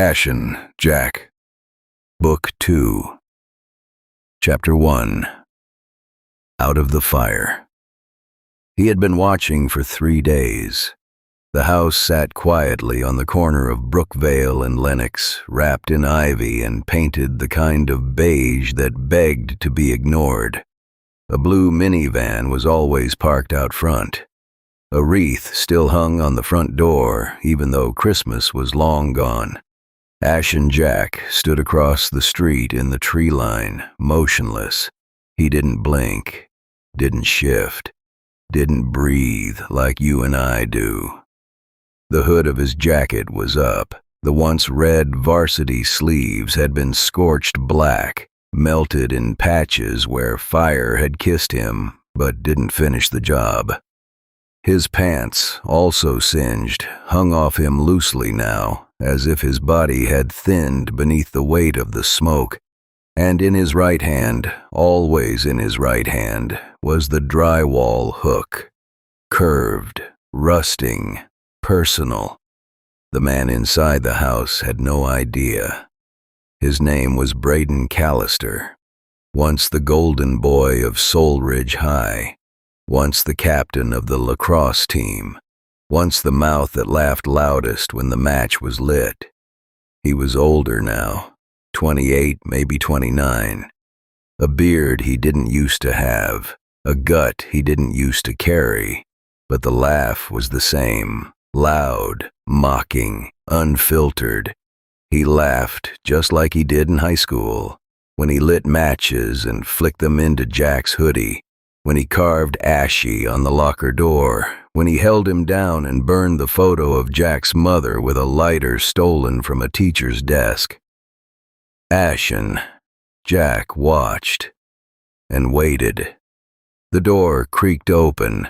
ASHEN JACK Book 2 Chapter 1 Out of the Fire. He had been watching for 3 days. The house sat quietly on the corner of Brookvale and Lenox, wrapped in ivy and painted the kind of beige that begged to be ignored. A blue minivan was always parked out front. A wreath still hung on the front door, even though Christmas was long gone. ASHEN Jack stood across the street in the tree line, motionless. He didn't blink, didn't shift, didn't breathe like you and I do. The hood of his jacket was up. The once red varsity sleeves had been scorched black, melted in patches where fire had kissed him, but didn't finish the job. His pants, also singed, hung off him loosely now, as if his body had thinned beneath the weight of the smoke, and in his right hand, always in his right hand, was the drywall hook. Curved, rusting, personal. The man inside the house had no idea. His name was Braden Callister, once the golden boy of Soul Ridge High, once the captain of the lacrosse team, once the mouth that laughed loudest when the match was lit. He was older now, 28, maybe 29. A beard he didn't used to have, a gut he didn't used to carry, but the laugh was the same, loud, mocking, unfiltered. He laughed just like he did in high school, when he lit matches and flicked them into Jack's hoodie, when he carved Ashy on the locker door, when he held him down and burned the photo of Jack's mother with a lighter stolen from a teacher's desk. ASHEN Jack watched and waited. The door creaked open.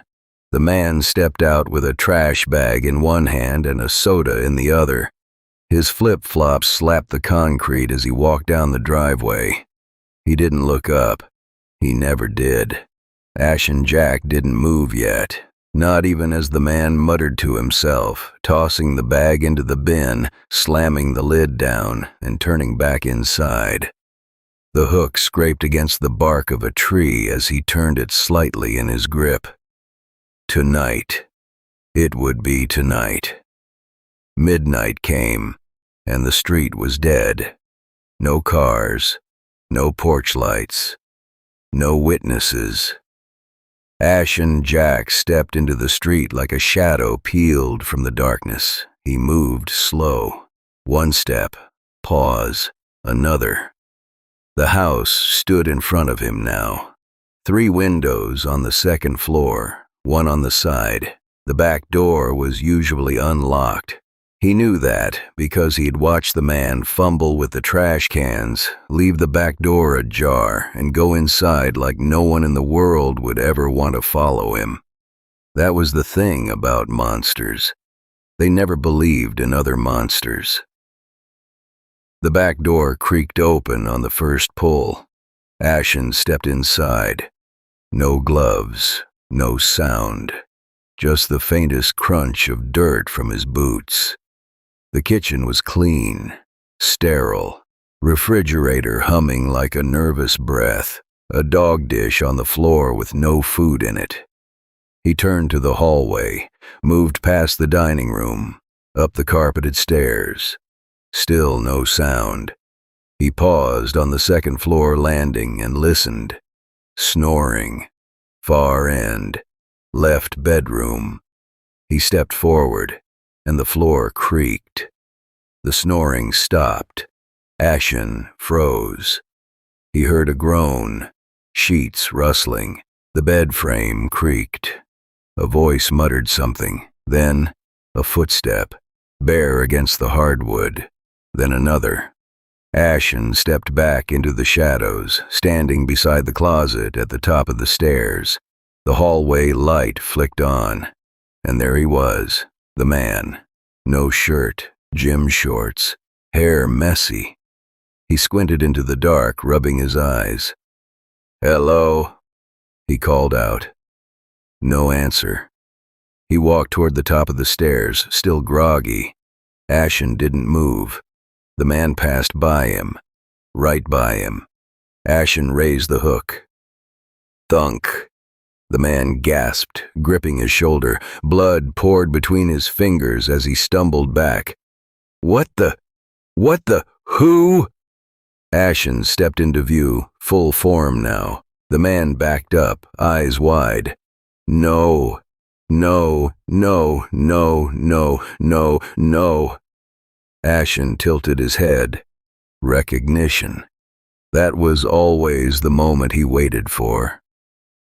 The man stepped out with a trash bag in one hand and a soda in the other. His flip-flops slapped the concrete as he walked down the driveway. He didn't look up. He never did. ASHEN Jack didn't move yet, not even as the man muttered to himself, tossing the bag into the bin, slamming the lid down, and turning back inside. The hook scraped against the bark of a tree as he turned it slightly in his grip. Tonight. It would be tonight. Midnight came, and the street was dead. No cars, no porch lights, no witnesses. ASHEN Jack stepped into the street like a shadow peeled from the darkness. He moved slow. One step, pause, another. The house stood in front of him now. 3 windows on the second floor, one on the side. The back door was usually unlocked. He knew that because he'd watched the man fumble with the trash cans, leave the back door ajar, and go inside like no one in the world would ever want to follow him. That was the thing about monsters. They never believed in other monsters. The back door creaked open on the first pull. ASHEN stepped inside. No gloves, no sound, just the faintest crunch of dirt from his boots. The kitchen was clean, sterile, refrigerator humming like a nervous breath, a dog dish on the floor with no food in it. He turned to the hallway, moved past the dining room, up the carpeted stairs. Still no sound. He paused on the second floor landing and listened. Snoring. Far end. Left bedroom. He stepped forward, and the floor creaked. The snoring stopped. ASHEN froze. He heard a groan, sheets rustling. The bed frame creaked. A voice muttered something, then a footstep, bare against the hardwood, then another. ASHEN stepped back into the shadows, standing beside the closet at the top of the stairs. The hallway light flicked on, and there he was, the man. No shirt, gym shorts, hair messy. He squinted into the dark, rubbing his eyes. "Hello?" he called out. No answer. He walked toward the top of the stairs, still groggy. ASHEN didn't move. The man passed by him, right by him. Ashen raised the hook. Thunk. The man gasped, gripping his shoulder. Blood poured between his fingers as he stumbled back. What the? Who? Ashen stepped into view, full form now. The man backed up, eyes wide. No. Ashen tilted his head. Recognition. That was always the moment he waited for.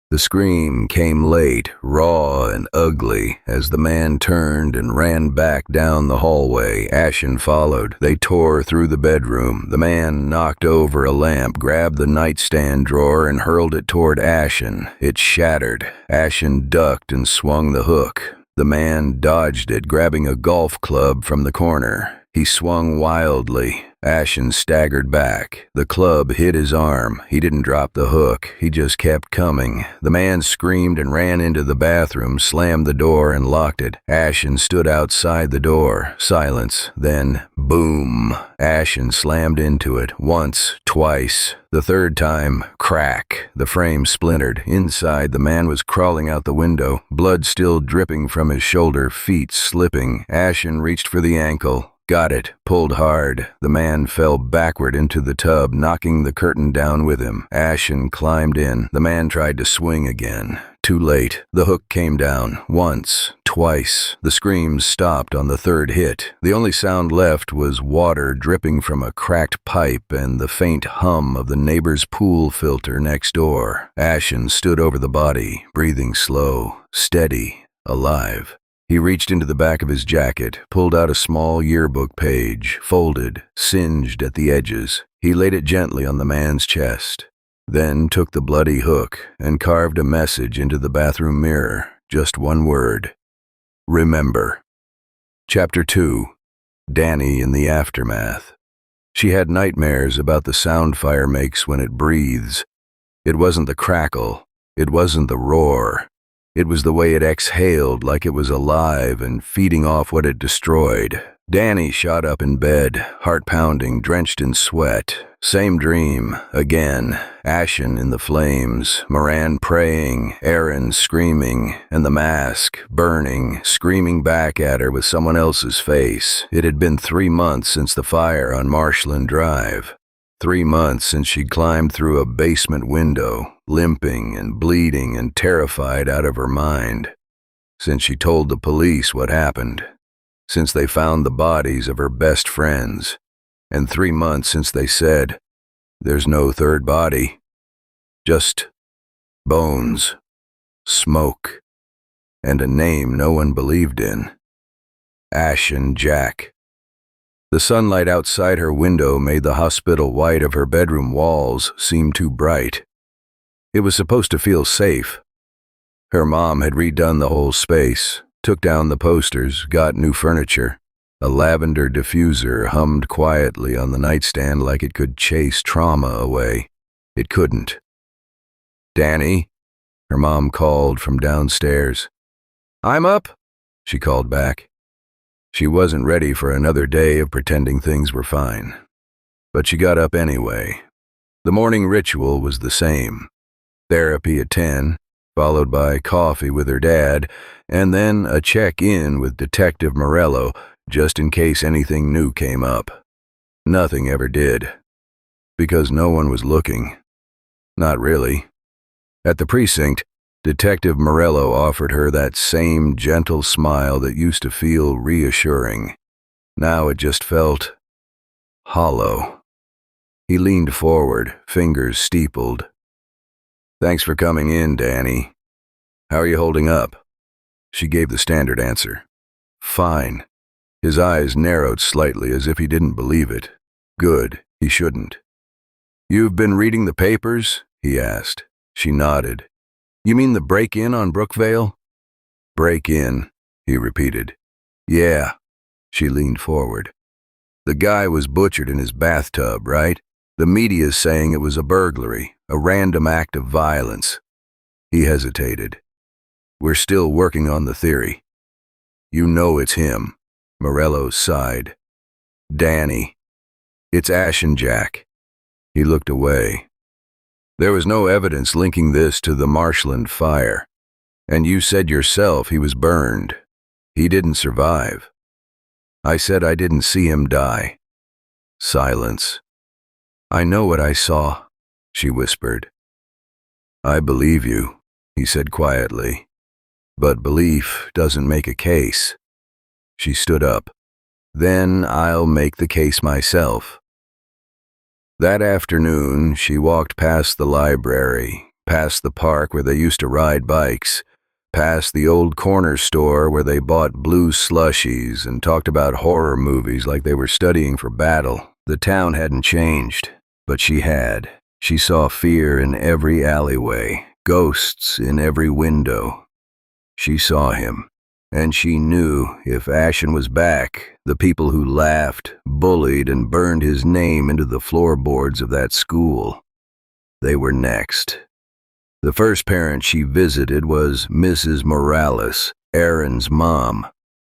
The scream came late, raw and ugly, as the man turned and ran back down the hallway. Ashen followed. They tore through the bedroom. The man knocked over a lamp, grabbed the nightstand drawer, and hurled it toward Ashen. It shattered. Ashen ducked and swung the hook. The man dodged it, grabbing a golf club from the corner. He swung wildly. Ashen staggered back. The club hit his arm. He didn't drop the hook. He just kept coming. The man screamed and ran into the bathroom, slammed the door, and locked it. Ashen stood outside the door. Silence. Then, boom. Ashen slammed into it. Once, twice. The third time, crack. The frame splintered. Inside, the man was crawling out the window, blood still dripping from his shoulder, feet slipping. Ashen reached for the ankle. Got it, pulled hard. The man fell backward into the tub, knocking the curtain down with him. Ashen climbed in. The man tried to swing again. Too late. The hook came down. Once, twice. The screams stopped on the third hit. The only sound left was water dripping from a cracked pipe and the faint hum of the neighbor's pool filter next door. Ashen stood over the body, breathing slow, steady, alive. He reached into the back of his jacket, pulled out a small yearbook page, folded, singed at the edges. He laid it gently on the man's chest, then took the bloody hook and carved a message into the bathroom mirror. Just one word. Remember. Chapter 2. Danny in the Aftermath. She had nightmares about the sound fire makes when it breathes. It wasn't the crackle. It wasn't the roar. It was the way it exhaled, like it was alive and feeding off what it destroyed. Danny shot up in bed, heart pounding, drenched in sweat. Same dream, again. Ashen in the flames, Moran praying, Aaron screaming, and the mask, burning, screaming back at her with someone else's face. It had been 3 months since the fire on Marshland Drive. 3 months since she'd climbed through a basement window, limping and bleeding and terrified out of her mind. Since she told the police what happened. Since they found the bodies of her best friends. And 3 months since they said, "There's no third body. Just bones, smoke, and a name no one believed in. ASHEN JACK." The sunlight outside her window made the hospital white of her bedroom walls seem too bright. It was supposed to feel safe. Her mom had redone the whole space, took down the posters, got new furniture. A lavender diffuser hummed quietly on the nightstand like it could chase trauma away. It couldn't. "Danny?" her mom called from downstairs. "I'm up," she called back. She wasn't ready for another day of pretending things were fine. But she got up anyway. The morning ritual was the same. Therapy at 10, followed by coffee with her dad, and then a check-in with Detective Morello, just in case anything new came up. Nothing ever did. Because no one was looking. Not really. At the precinct, Detective Morello offered her that same gentle smile that used to feel reassuring. Now it just felt hollow. He leaned forward, fingers steepled. "Thanks for coming in, Danny. How are you holding up?" She gave the standard answer. "Fine." His eyes narrowed slightly as if he didn't believe it. Good, he shouldn't. "You've been reading the papers?" he asked. She nodded. "You mean the break-in on Brookvale?" "Break-in," he repeated. "Yeah." She leaned forward. "The guy was butchered in his bathtub, right? The media's saying it was a burglary, a random act of violence." He hesitated. "We're still working on the theory." "You know it's him." Morello sighed. "Danny." It's ASHEN Jack." He looked away. "There was no evidence linking this to the Marshland fire. And you said yourself he was burned. He didn't survive." I said I didn't see him die. Silence. "I know what I saw," she whispered. "I believe you," he said quietly. "But belief doesn't make a case." She stood up. "Then I'll make the case myself." That afternoon, she walked past the library, past the park where they used to ride bikes, past the old corner store where they bought blue slushies and talked about horror movies like they were studying for battle. The town hadn't changed, but she had. She saw fear in every alleyway, ghosts in every window. She saw him, and she knew if Ashen was back, the people who laughed, bullied, and burned his name into the floorboards of that school, they were next. The first parent she visited was Mrs. Morales, Aaron's mom.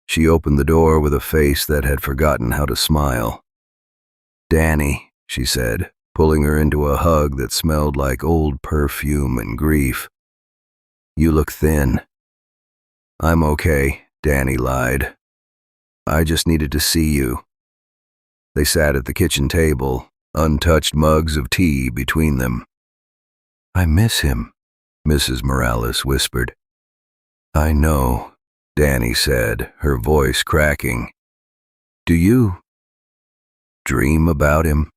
She opened the door with a face that had forgotten how to smile. "Danny," she said, pulling her into a hug that smelled like old perfume and grief. "You look thin." "I'm okay," Danny lied. "I just needed to see you." They sat at the kitchen table, untouched mugs of tea between them. "I miss him," Mrs. Morales whispered. "I know," Danny said, her voice cracking. "Do you dream about him?"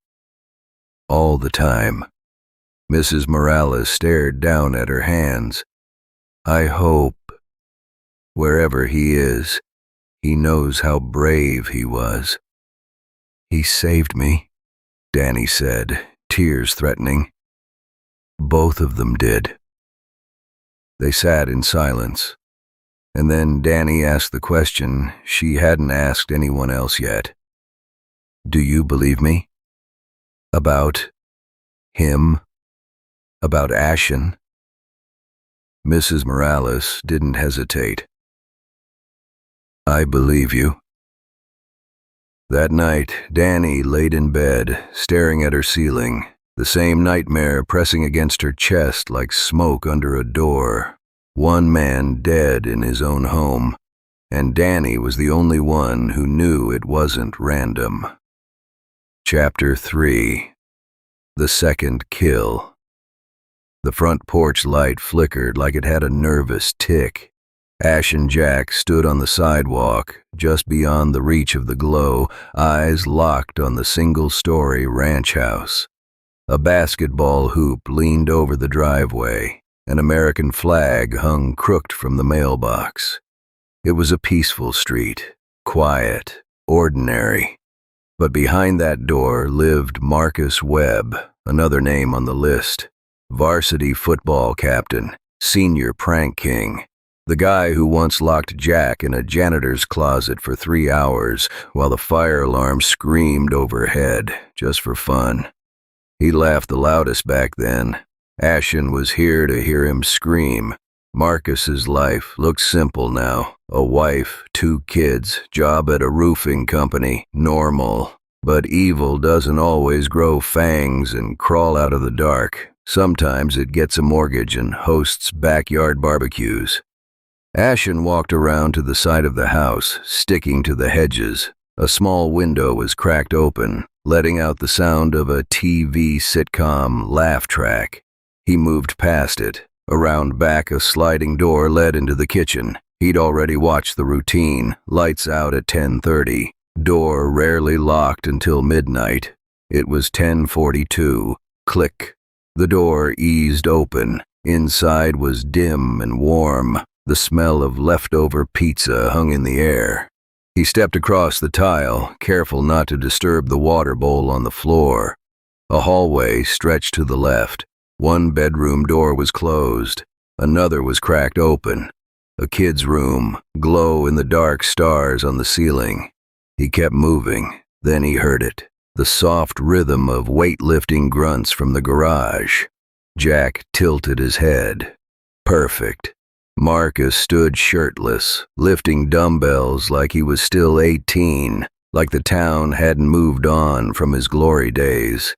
"All the time." Mrs. Morales stared down at her hands. "I hope, wherever he is, he knows how brave he was." "He saved me," Danny said, tears threatening. "Both of them did." They sat in silence, and then Danny asked the question she hadn't asked anyone else yet. "Do you believe me? About him? About Ashen?" Mrs. Morales didn't hesitate. "I believe you." That night, Danny laid in bed, staring at her ceiling, the same nightmare pressing against her chest like smoke under a door. One man dead in his own home, and Danny was the only one who knew it wasn't random. Chapter 3. The Second Kill. The front porch light flickered like it had a nervous tick. Ashen Jack stood on the sidewalk, just beyond the reach of the glow, eyes locked on the single-story ranch house. A basketball hoop leaned over the driveway. An American flag hung crooked from the mailbox. It was a peaceful street, quiet, ordinary. But behind that door lived Marcus Webb, another name on the list. Varsity football captain, senior prank king. The guy who once locked Jack in a janitor's closet for 3 hours while the fire alarm screamed overhead, just for fun. He laughed the loudest back then. Ashen was here to hear him scream. Marcus's life looked simple now. A wife, 2 kids, job at a roofing company, normal. But evil doesn't always grow fangs and crawl out of the dark. Sometimes it gets a mortgage and hosts backyard barbecues. Ashen walked around to the side of the house, sticking to the hedges. A small window was cracked open, letting out the sound of a TV sitcom laugh track. He moved past it. Around back, a sliding door led into the kitchen. He'd already watched the routine. Lights out at 10:30. Door rarely locked until midnight. It was 10:42. Click. The door eased open. Inside was dim and warm. The smell of leftover pizza hung in the air. He stepped across the tile, careful not to disturb the water bowl on the floor. A hallway stretched to the left. One bedroom door was closed. Another was cracked open. A kid's room, glow in the dark stars on the ceiling. He kept moving. Then he heard it. The soft rhythm of weightlifting grunts from the garage. Jack tilted his head. Perfect. Marcus stood shirtless, lifting dumbbells like he was still 18. like the town hadn't moved on from his glory days.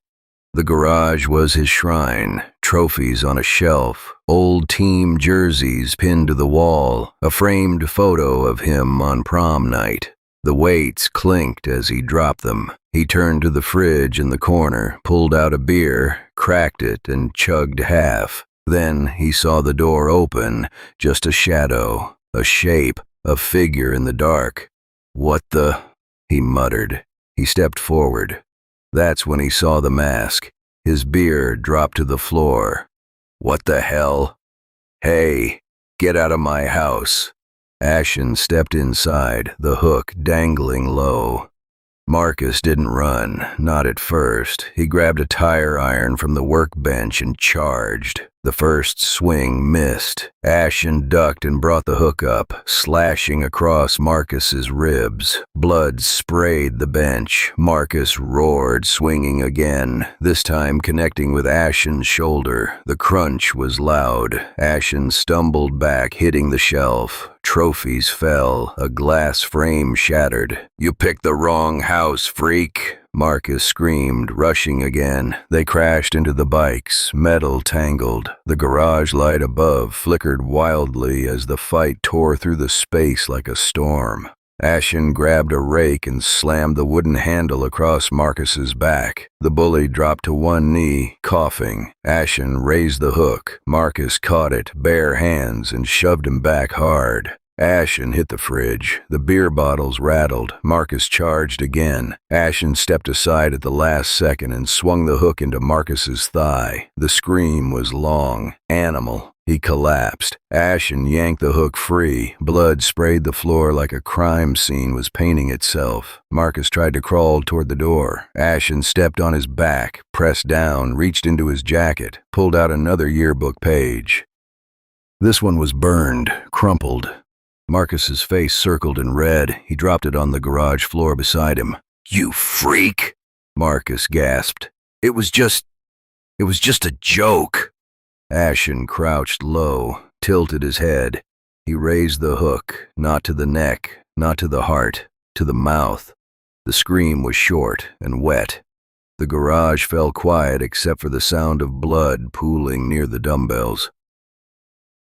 The garage was his shrine, trophies on a shelf, old team jerseys pinned to the wall, a framed photo of him on prom night. The weights clinked as he dropped them. He turned to the fridge in the corner, pulled out a beer, cracked it, and chugged half. Then he saw the door open, just a shadow, a shape, a figure in the dark. "What the?" he muttered. He stepped forward. That's when he saw the mask. His beer dropped to the floor. "What the hell?" "Hey, get out of my house." Ashen stepped inside, the hook dangling low. Marcus didn't run, not at first. He grabbed a tire iron from the workbench and charged. The first swing missed. Ashen ducked and brought the hook up, slashing across Marcus's ribs. Blood sprayed the bench. Marcus roared, swinging again, this time connecting with Ashen's shoulder. The crunch was loud. Ashen stumbled back, hitting the shelf. Trophies fell. A glass frame shattered. "You picked the wrong house, freak!" Marcus screamed, rushing again. They crashed into the bikes, metal tangled. The garage light above flickered wildly as the fight tore through the space like a storm. Ashen grabbed a rake and slammed the wooden handle across Marcus's back. The bully dropped to one knee, coughing. Ashen raised the hook. Marcus caught it, bare hands, and shoved him back hard. Ashen hit the fridge. The beer bottles rattled. Marcus charged again. Ashen stepped aside at the last second and swung the hook into Marcus's thigh. The scream was long, animal. He collapsed. Ashen yanked the hook free. Blood sprayed the floor like a crime scene was painting itself. Marcus tried to crawl toward the door. Ashen stepped on his back, pressed down, reached into his jacket, pulled out another yearbook page. This one was burned, crumpled. Marcus's face circled in red. He dropped it on the garage floor beside him. "You freak!" Marcus gasped. It was just a joke." Ashen crouched low, tilted his head. He raised the hook, not to the neck, not to the heart, to the mouth. The scream was short and wet. The garage fell quiet except for the sound of blood pooling near the dumbbells.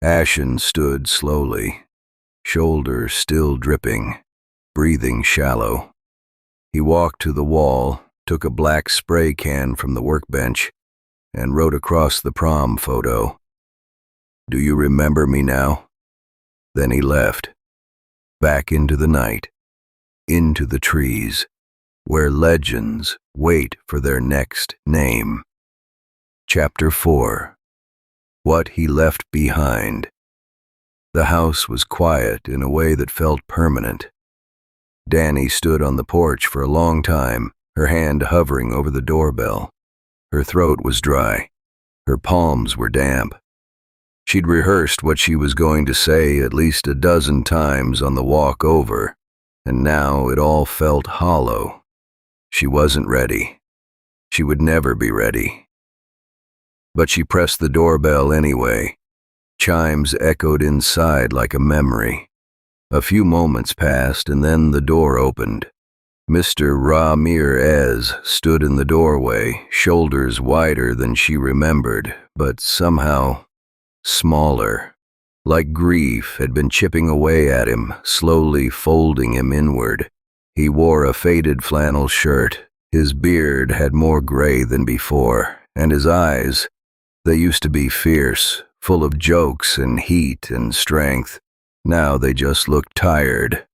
Ashen stood slowly, shoulder still dripping, breathing shallow. He walked to the wall, took a black spray can from the workbench, and wrote across the prom photo, "Do you remember me now?" Then he left, back into the night, into the trees, where legends wait for their next name. Chapter 4. What He Left Behind. The house was quiet in a way that felt permanent. Danny stood on the porch for a long time, her hand hovering over the doorbell. Her throat was dry. Her palms were damp. She'd rehearsed what she was going to say at least a dozen times on the walk over, and now it all felt hollow. She wasn't ready. She would never be ready. But she pressed the doorbell anyway. Chimes echoed inside like a memory. A few moments passed, and then the door opened. Mr. Ramirez stood in the doorway, shoulders wider than she remembered, but somehow smaller. Like grief had been chipping away at him, slowly folding him inward. He wore a faded flannel shirt. His beard had more gray than before, and his eyes, they used to be fierce, full of jokes and heat and strength. Now they just looked tired.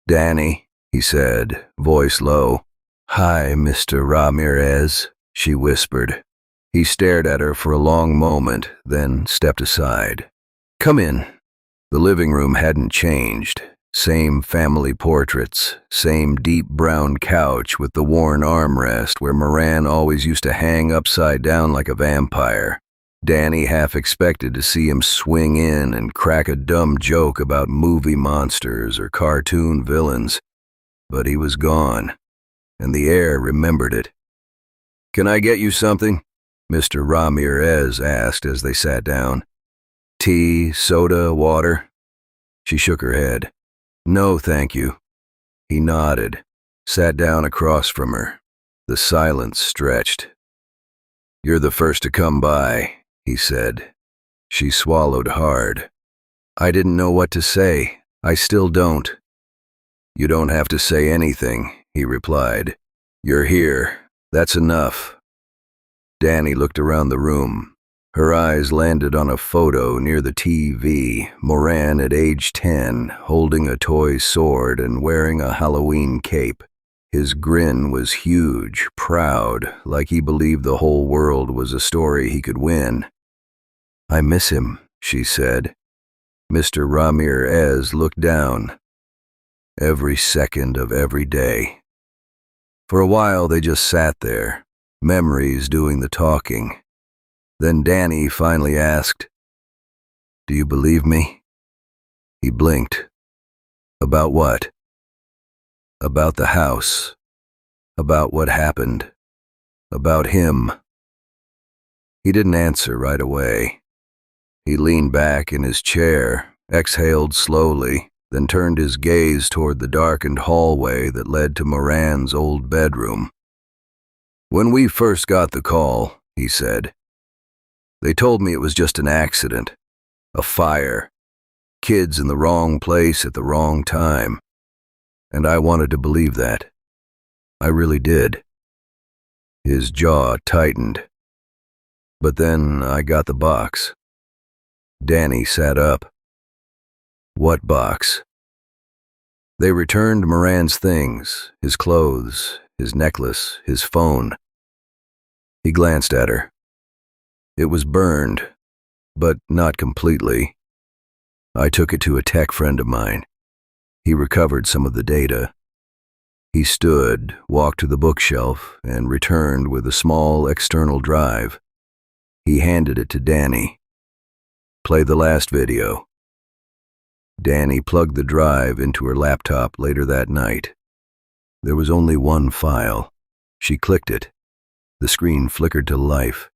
"Danny," he said, voice low. "Hi, Mr. Ramirez," she whispered. He stared at her for a long moment, then stepped aside. "Come in." The living room hadn't changed. Same family portraits, same deep brown couch with the worn armrest where Moran always used to hang upside down like a vampire. Danny half expected to see him swing in and crack a dumb joke about movie monsters or cartoon villains, but he was gone, and the air remembered it. "Can I get you something?" Mr. Ramirez asked as they sat down. "Tea, soda, water?" She shook her head. "No, thank you." He nodded. sat down across from her. The silence stretched. "You're the first to come by," he said. She swallowed hard. "I didn't know what to say. I still don't." "You don't have to say anything," he replied. "You're here. That's enough." Danny looked around the room. Her eyes landed on a photo near the TV. Moran at age 10, holding a toy sword and wearing a Halloween cape. His grin was huge, proud, like he believed the whole world was a story he could win. "I miss him," she said. Mr. Ramirez looked down. "Every second of every day." For a while they just sat there, memories doing the talking. Then Danny finally asked, "Do you believe me?" He blinked. "About what?" "About the house. About what happened. About him." He didn't answer right away. He leaned back in his chair, exhaled slowly, then turned his gaze toward the darkened hallway that led to Moran's old bedroom. "When we first got the call," he said, "they told me it was just an accident, a fire, kids in the wrong place at the wrong time. And I wanted to believe that. I really did." His jaw tightened. "But then I got the box." Danny sat up. "What box?" They returned Moran's things, his clothes, his necklace, his phone. He glanced at her. It was burned, but not completely. "I took it to a tech friend of mine. He recovered some of the data." He stood, walked to the bookshelf, and returned with a small external drive. He handed it to Danny. "Play the last video." Danny plugged the drive into her laptop later that night. There was only one file. She clicked it. The screen flickered to life.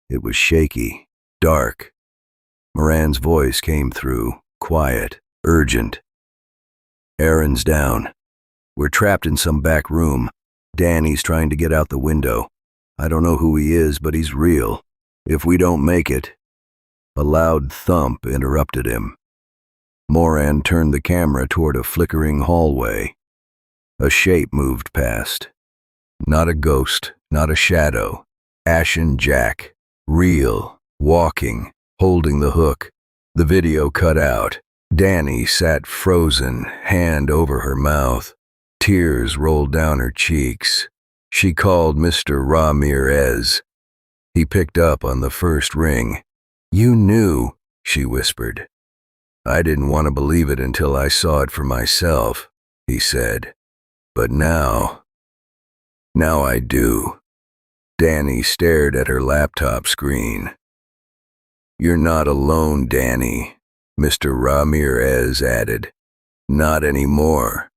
It was shaky, dark. Moran's voice came through, quiet, urgent. "Aaron's down. We're trapped in some back room. Danny's trying to get out the window. I don't know who he is, but he's real. If we don't make it..." A loud thump interrupted him. Moran turned the camera toward a flickering hallway. A shape moved past. Not a ghost, not a shadow. ASHEN Jack, real, walking, holding the hook. The video cut out. Danny sat frozen, hand over her mouth. Tears rolled down her cheeks. She called Mr. Ramirez. He picked up on the first ring. "You knew," she whispered. "I didn't want to believe it until I saw it for myself," he said. "But now I do." Danny stared at her laptop screen. "You're not alone, Danny," Mr. Ramirez added. "Not anymore."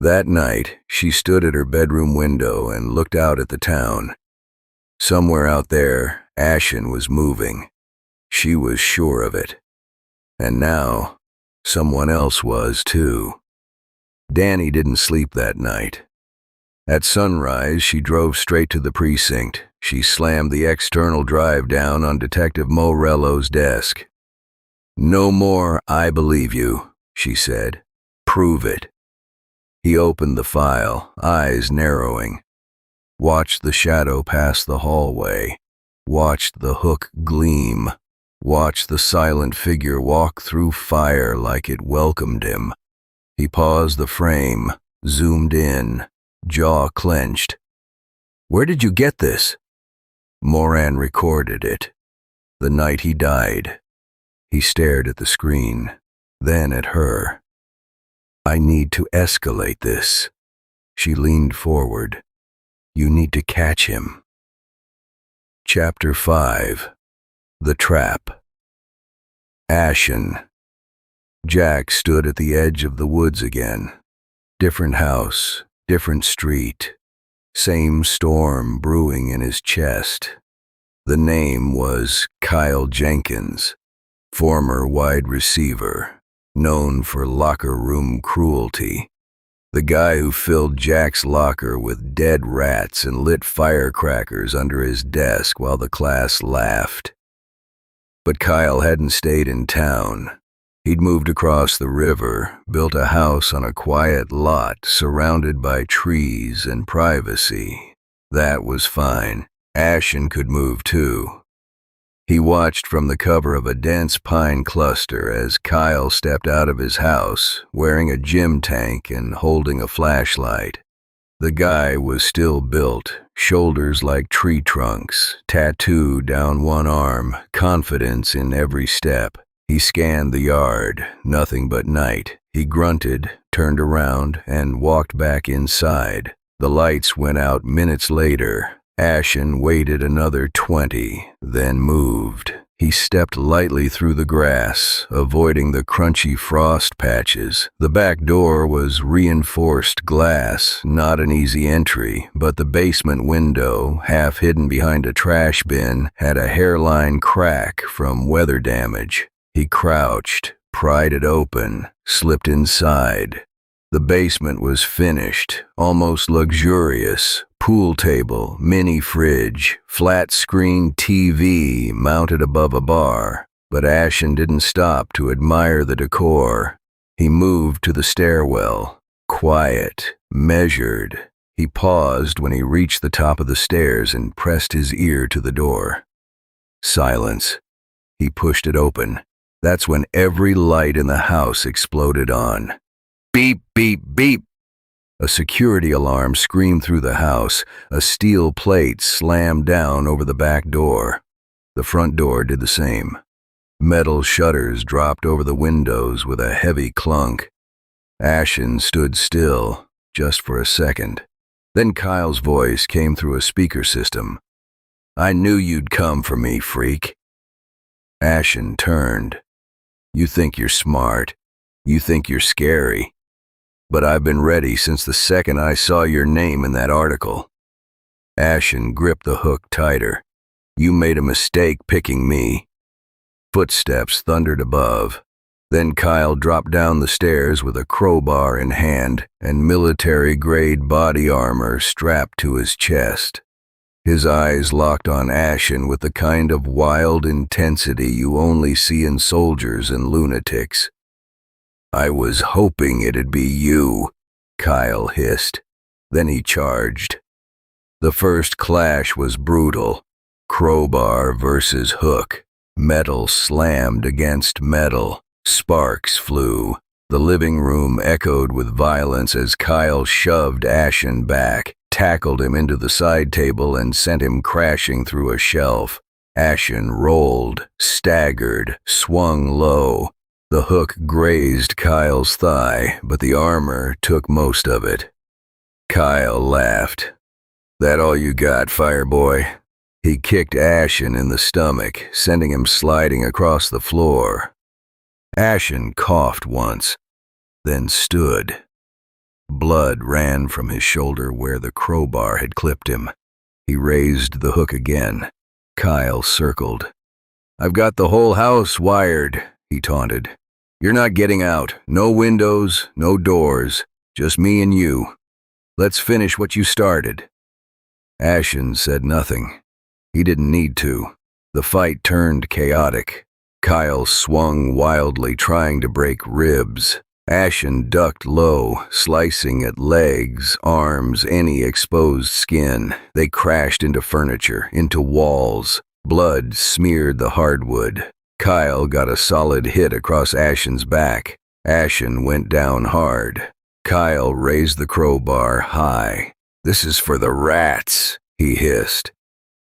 That night, she stood at her bedroom window and looked out at the town. Somewhere out there, Ashen was moving. She was sure of it. And now, someone else was too. Danny didn't sleep that night. At sunrise, she drove straight to the precinct. She slammed the external drive down on Detective Morello's desk. "No more I believe you," she said. "Prove it." He opened the file, eyes narrowing. Watched the shadow pass the hallway. Watched the hook gleam. Watched the silent figure walk through fire like it welcomed him. He paused the frame, zoomed in, jaw clenched. "Where did you get this?" Moran recorded it. The night he died. He stared at the screen, then at her. "I need to escalate this." She leaned forward. "You need to catch him." Chapter 5. The Trap. Ashen. Jack stood at the edge of the woods again. Different house, different street. Same storm brewing in his chest. The name was Kyle Jenkins, former wide receiver, known for locker room cruelty. The guy who filled Jack's locker with dead rats and lit firecrackers under his desk while the class laughed. But Kyle hadn't stayed in town. He'd moved across the river, built a house on a quiet lot surrounded by trees and privacy. That was fine. Ashen could move too. He watched from the cover of a dense pine cluster as Kyle stepped out of his house, wearing a gym tank and holding a flashlight. The guy was still built, shoulders like tree trunks, tattoo down one arm, confidence in every step. He scanned the yard, nothing but night. He grunted, turned around, and walked back inside. The lights went out minutes later. Ashen waited another 20, then moved. He stepped lightly through the grass, avoiding the crunchy frost patches. The back door was reinforced glass, not an easy entry, but the basement window, half hidden behind a trash bin, had a hairline crack from weather damage. He crouched, pried it open, slipped inside. The basement was finished, almost luxurious. Pool table, mini fridge, flat-screen TV mounted above a bar. But Ashen didn't stop to admire the decor. He moved to the stairwell, quiet, measured. He paused when he reached the top of the stairs and pressed his ear to the door. Silence. He pushed it open. That's when every light in the house exploded on. Beep, beep, beep. A security alarm screamed through the house. A steel plate slammed down over the back door. The front door did the same. Metal shutters dropped over the windows with a heavy clunk. Ashen stood still, just for a second. Then Kyle's voice came through a speaker system. "I knew you'd come for me, freak." Ashen turned. "You think you're smart. You think you're scary. But I've been ready since the second I saw your name in that article." Ashen gripped the hook tighter. "You made a mistake picking me." Footsteps thundered above. Then Kyle dropped down the stairs with a crowbar in hand and military-grade body armor strapped to his chest. His eyes locked on Ashen with the kind of wild intensity you only see in soldiers and lunatics. "I was hoping it'd be you," Kyle hissed. Then he charged. The first clash was brutal. Crowbar versus hook. Metal slammed against metal. Sparks flew. The living room echoed with violence as Kyle shoved Ashen back, tackled him into the side table, and sent him crashing through a shelf. Ashen rolled, staggered, swung low. The hook grazed Kyle's thigh, but the armor took most of it. Kyle laughed. "That all you got, fireboy?" He kicked Ashen in the stomach, sending him sliding across the floor. Ashen coughed once, then stood. Blood ran from his shoulder where the crowbar had clipped him. He raised the hook again. Kyle circled. "I've got the whole house wired," he taunted. "You're not getting out. No windows, no doors. Just me and you. Let's finish what you started." Ashen said nothing. He didn't need to. The fight turned chaotic. Kyle swung wildly, trying to break ribs. Ashen ducked low, slicing at legs, arms, any exposed skin. They crashed into furniture, into walls. Blood smeared the hardwood. Kyle got a solid hit across Ashen's back. Ashen went down hard. Kyle raised the crowbar high. "This is for the rats," he hissed.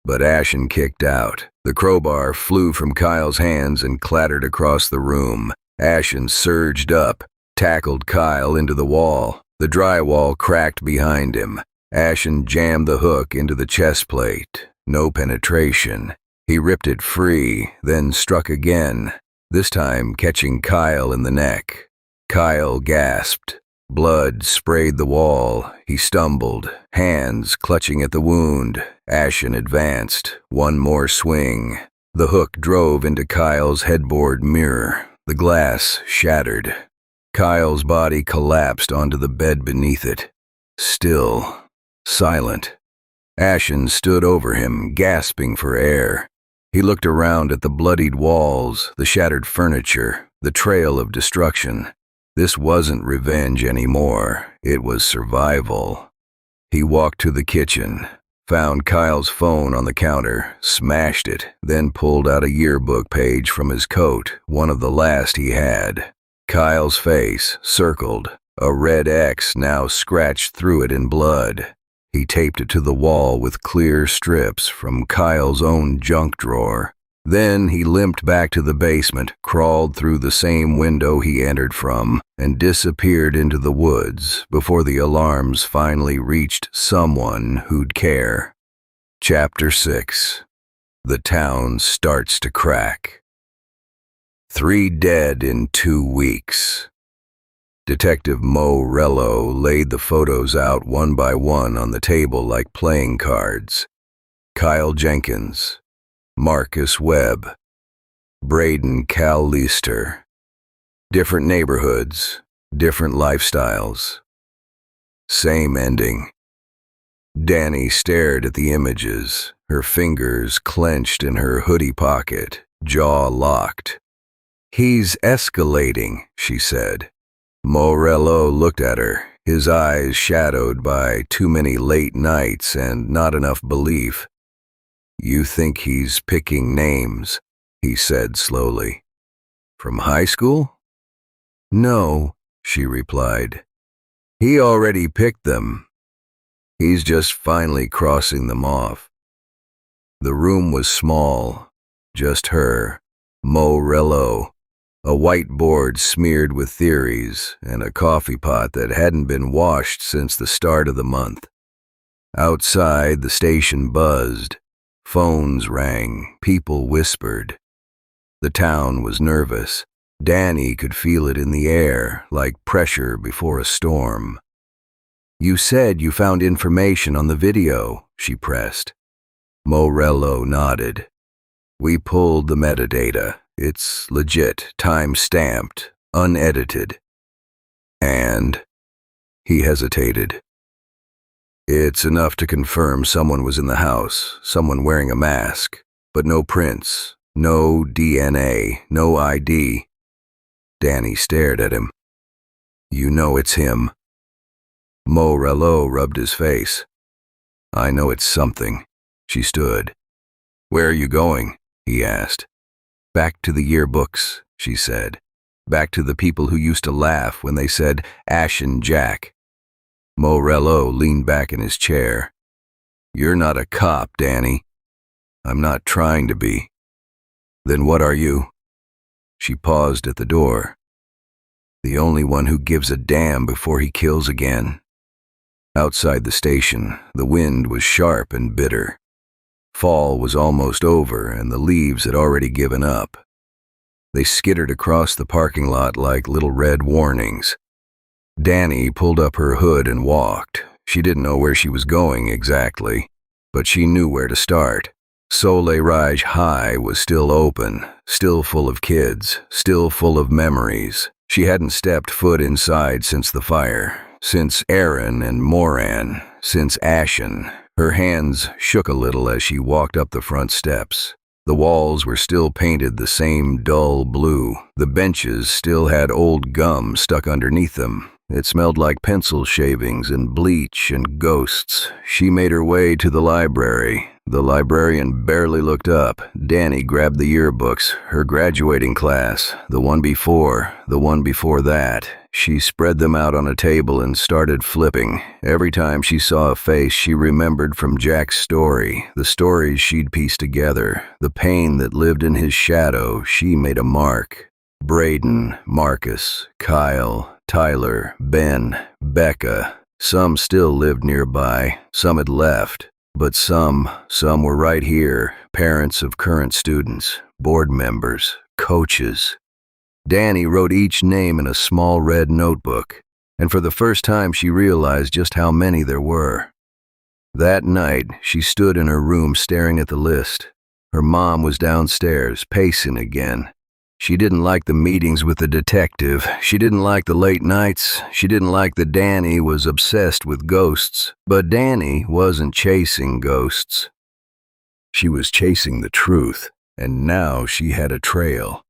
But Ashen kicked out. The crowbar flew from Kyle's hands and clattered across the room. Ashen surged up, tackled Kyle into the wall. The drywall cracked behind him. Ashen jammed the hook into the chest plate. No penetration. He ripped it free, then struck again, this time catching Kyle in the neck. Kyle gasped. Blood sprayed the wall. He stumbled, hands clutching at the wound. Ashen advanced. One more swing. The hook drove into Kyle's headboard mirror. The glass shattered. Kyle's body collapsed onto the bed beneath it. Still, silent. Ashen stood over him, gasping for air. He looked around at the bloodied walls, the shattered furniture, the trail of destruction. This wasn't revenge anymore. It was survival. He walked to the kitchen, found Kyle's phone on the counter, smashed it, then pulled out a yearbook page from his coat, one of the last he had. Kyle's face, circled, a red X now scratched through it in blood. He taped it to the wall with clear strips from Kyle's own junk drawer. Then he limped back to the basement, crawled through the same window he entered from, and disappeared into the woods before the alarms finally reached someone who'd care. Chapter 6. The town starts to crack. 3 dead in 2 weeks. Detective Mo Rello laid the photos out one by one on the table like playing cards. Kyle Jenkins, Marcus Webb, Braden Cal Leister. Different neighborhoods, different lifestyles. Same ending. Danny stared at the images, her fingers clenched in her hoodie pocket, jaw locked. "He's escalating," she said. Morello looked at her, his eyes shadowed by too many late nights and not enough belief. "You think he's picking names?" he said slowly. "From high school?" "No," she replied. "He already picked them. He's just finally crossing them off." The room was small, just her, Morello. A whiteboard smeared with theories, and a coffee pot that hadn't been washed since the start of the month. Outside, the station buzzed. Phones rang, people whispered. The town was nervous. Danny could feel it in the air, like pressure before a storm. "You said you found information on the video," she pressed. Morello nodded. "We pulled the metadata. It's legit, time-stamped, unedited." "And?" He hesitated. "It's enough to confirm someone was in the house, someone wearing a mask, but no prints, no DNA, no ID." Danny stared at him. "You know it's him." Morello rubbed his face. "I know it's something." She stood. "Where are you going?" he asked. "Back to the yearbooks," she said. "Back to the people who used to laugh when they said ASHEN Jack." Morello leaned back in his chair. "You're not a cop, Danny." "I'm not trying to be." "Then what are you?" She paused at the door. "The only one who gives a damn before he kills again." Outside the station, the wind was sharp and bitter. Fall was almost over, and the leaves had already given up. They skittered across the parking lot like little red warnings. Danny pulled up her hood and walked. She didn't know where she was going exactly, but she knew where to start. Soleil Raj High was still open, still full of kids, still full of memories. She hadn't stepped foot inside since the fire, since Aaron and Moran, since Ashen. Her hands shook a little as she walked up the front steps. The walls were still painted the same dull blue. The benches still had old gum stuck underneath them. It smelled like pencil shavings and bleach and ghosts. She made her way to the library. The librarian barely looked up. Danny grabbed the yearbooks, her graduating class, the one before that. She spread them out on a table and started flipping. Every time she saw a face she remembered from Jack's story, the stories she'd pieced together, the pain that lived in his shadow, she made a mark. Braden, Marcus, Kyle, Tyler, Ben, Becca. Some still lived nearby, some had left, but some were right here, parents of current students, board members, coaches. Danny wrote each name in a small red notebook, and for the first time she realized just how many there were. That night, she stood in her room staring at the list. Her mom was downstairs, pacing again. She didn't like the meetings with the detective. She didn't like the late nights. She didn't like that Danny was obsessed with ghosts. But Danny wasn't chasing ghosts. She was chasing the truth, and now she had a trail.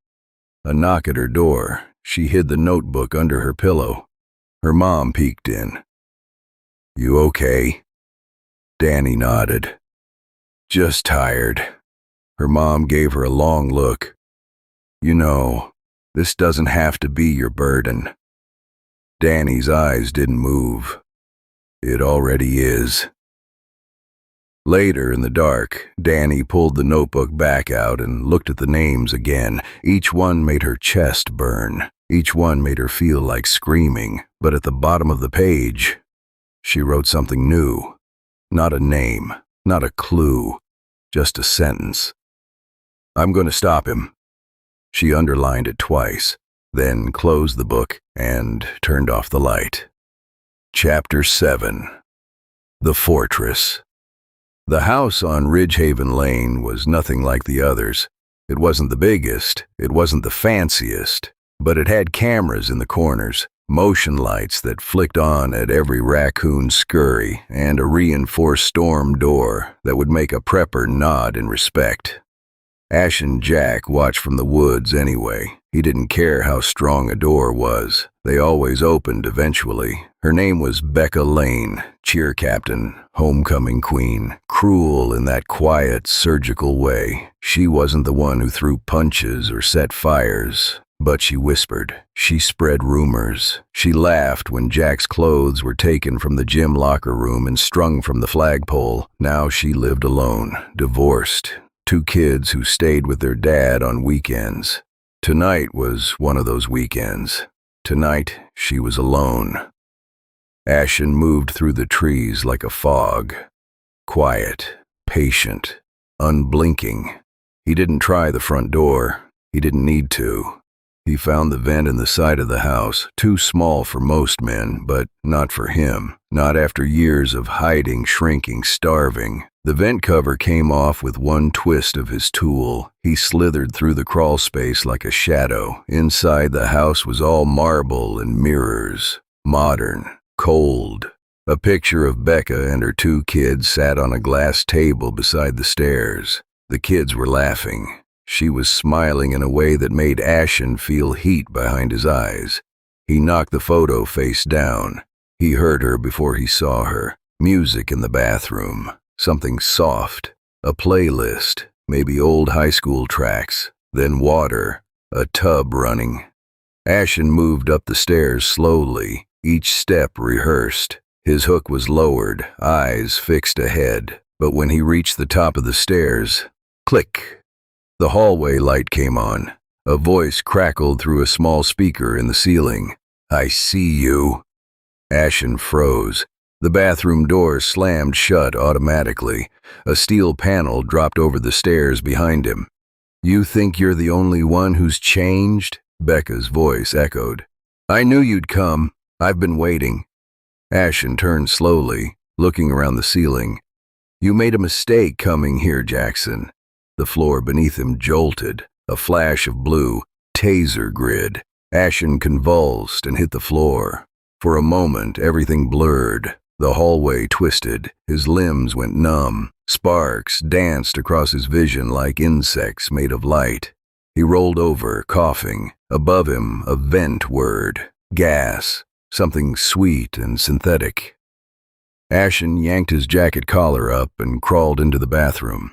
A knock at her door. She hid the notebook under her pillow. Her mom peeked in. "You okay?" Danny nodded. "Just tired." Her mom gave her a long look. "You know, this doesn't have to be your burden." Danny's eyes didn't move. "It already is." Later in the dark, Danny pulled the notebook back out and looked at the names again. Each one made her chest burn. Each one made her feel like screaming. But at the bottom of the page, she wrote something new. Not a name, not a clue, just a sentence. "I'm going to stop him." She underlined it twice, then closed the book and turned off the light. Chapter 7. The Fortress. The house on Ridgehaven Lane was nothing like the others. It wasn't the biggest, it wasn't the fanciest, but it had cameras in the corners, motion lights that flicked on at every raccoon scurry, and a reinforced storm door that would make a prepper nod in respect. ASHEN Jack watched from the woods anyway. He didn't care how strong a door was. They always opened eventually. Her name was Becca Lane, cheer captain, homecoming queen, cruel in that quiet, surgical way. She wasn't the one who threw punches or set fires, but she whispered. She spread rumors. She laughed when Jack's clothes were taken from the gym locker room and strung from the flagpole. Now she lived alone, divorced. 2 kids who stayed with their dad on weekends. Tonight was one of those weekends. Tonight, she was alone. ASHEN moved through the trees like a fog. Quiet, patient, unblinking. He didn't try the front door. He didn't need to. He found the vent in the side of the house, too small for most men, but not for him. Not after years of hiding, shrinking, starving. The vent cover came off with one twist of his tool. He slithered through the crawl space like a shadow. Inside, the house was all marble and mirrors. Modern, cold. A picture of Becca and her 2 kids sat on a glass table beside the stairs. The kids were laughing. She was smiling in a way that made ASHEN feel heat behind his eyes. He knocked the photo face down. He heard her before he saw her. Music in the bathroom. Something soft. A playlist. Maybe old high school tracks. Then water. A tub running. ASHEN moved up the stairs slowly, each step rehearsed. His hook was lowered, eyes fixed ahead. But when he reached the top of the stairs, click! The hallway light came on. A voice crackled through a small speaker in the ceiling. "I see you." ASHEN froze. The bathroom door slammed shut automatically. A steel panel dropped over the stairs behind him. "You think you're the only one who's changed?" Becca's voice echoed. "I knew you'd come. I've been waiting." ASHEN turned slowly, looking around the ceiling. "You made a mistake coming here, Jackson." The floor beneath him jolted, a flash of blue, taser grid. ASHEN convulsed and hit the floor. For a moment, everything blurred. The hallway twisted. His limbs went numb. Sparks danced across his vision like insects made of light. He rolled over, coughing. Above him, a vent word. Gas. Something sweet and synthetic. ASHEN yanked his jacket collar up and crawled into the bathroom.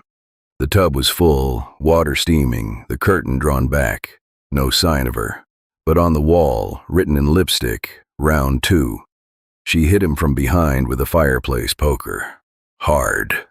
The tub was full, water steaming, the curtain drawn back. No sign of her. But on the wall, written in lipstick, round 2. She hit him from behind with a fireplace poker. Hard.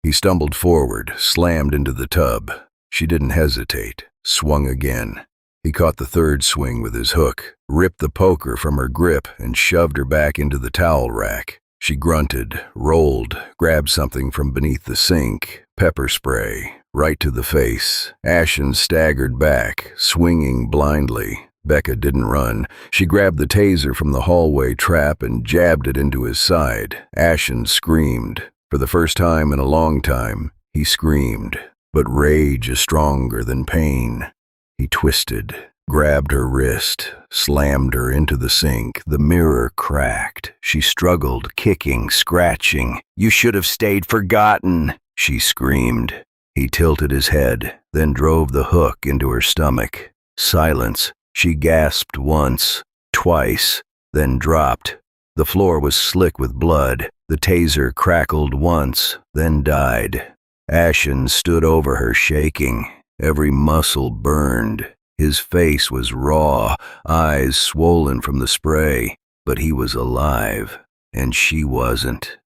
He stumbled forward, slammed into the tub. She didn't hesitate, swung again. He caught the 3rd swing with his hook, ripped the poker from her grip, and shoved her back into the towel rack. She grunted, rolled, grabbed something from beneath the sink, pepper spray, right to the face. ASHEN staggered back, swinging blindly. Becca didn't run. She grabbed the taser from the hallway trap and jabbed it into his side. ASHEN screamed. For the first time in a long time, he screamed. But rage is stronger than pain. He twisted, grabbed her wrist, slammed her into the sink. The mirror cracked. She struggled, kicking, scratching. "You should have stayed forgotten," she screamed. He tilted his head, then drove the hook into her stomach. Silence. She gasped once, twice, then dropped. The floor was slick with blood. The taser crackled once, then died. Ashen stood over her, shaking. Every muscle burned. His face was raw, eyes swollen from the spray, but he was alive, and she wasn't.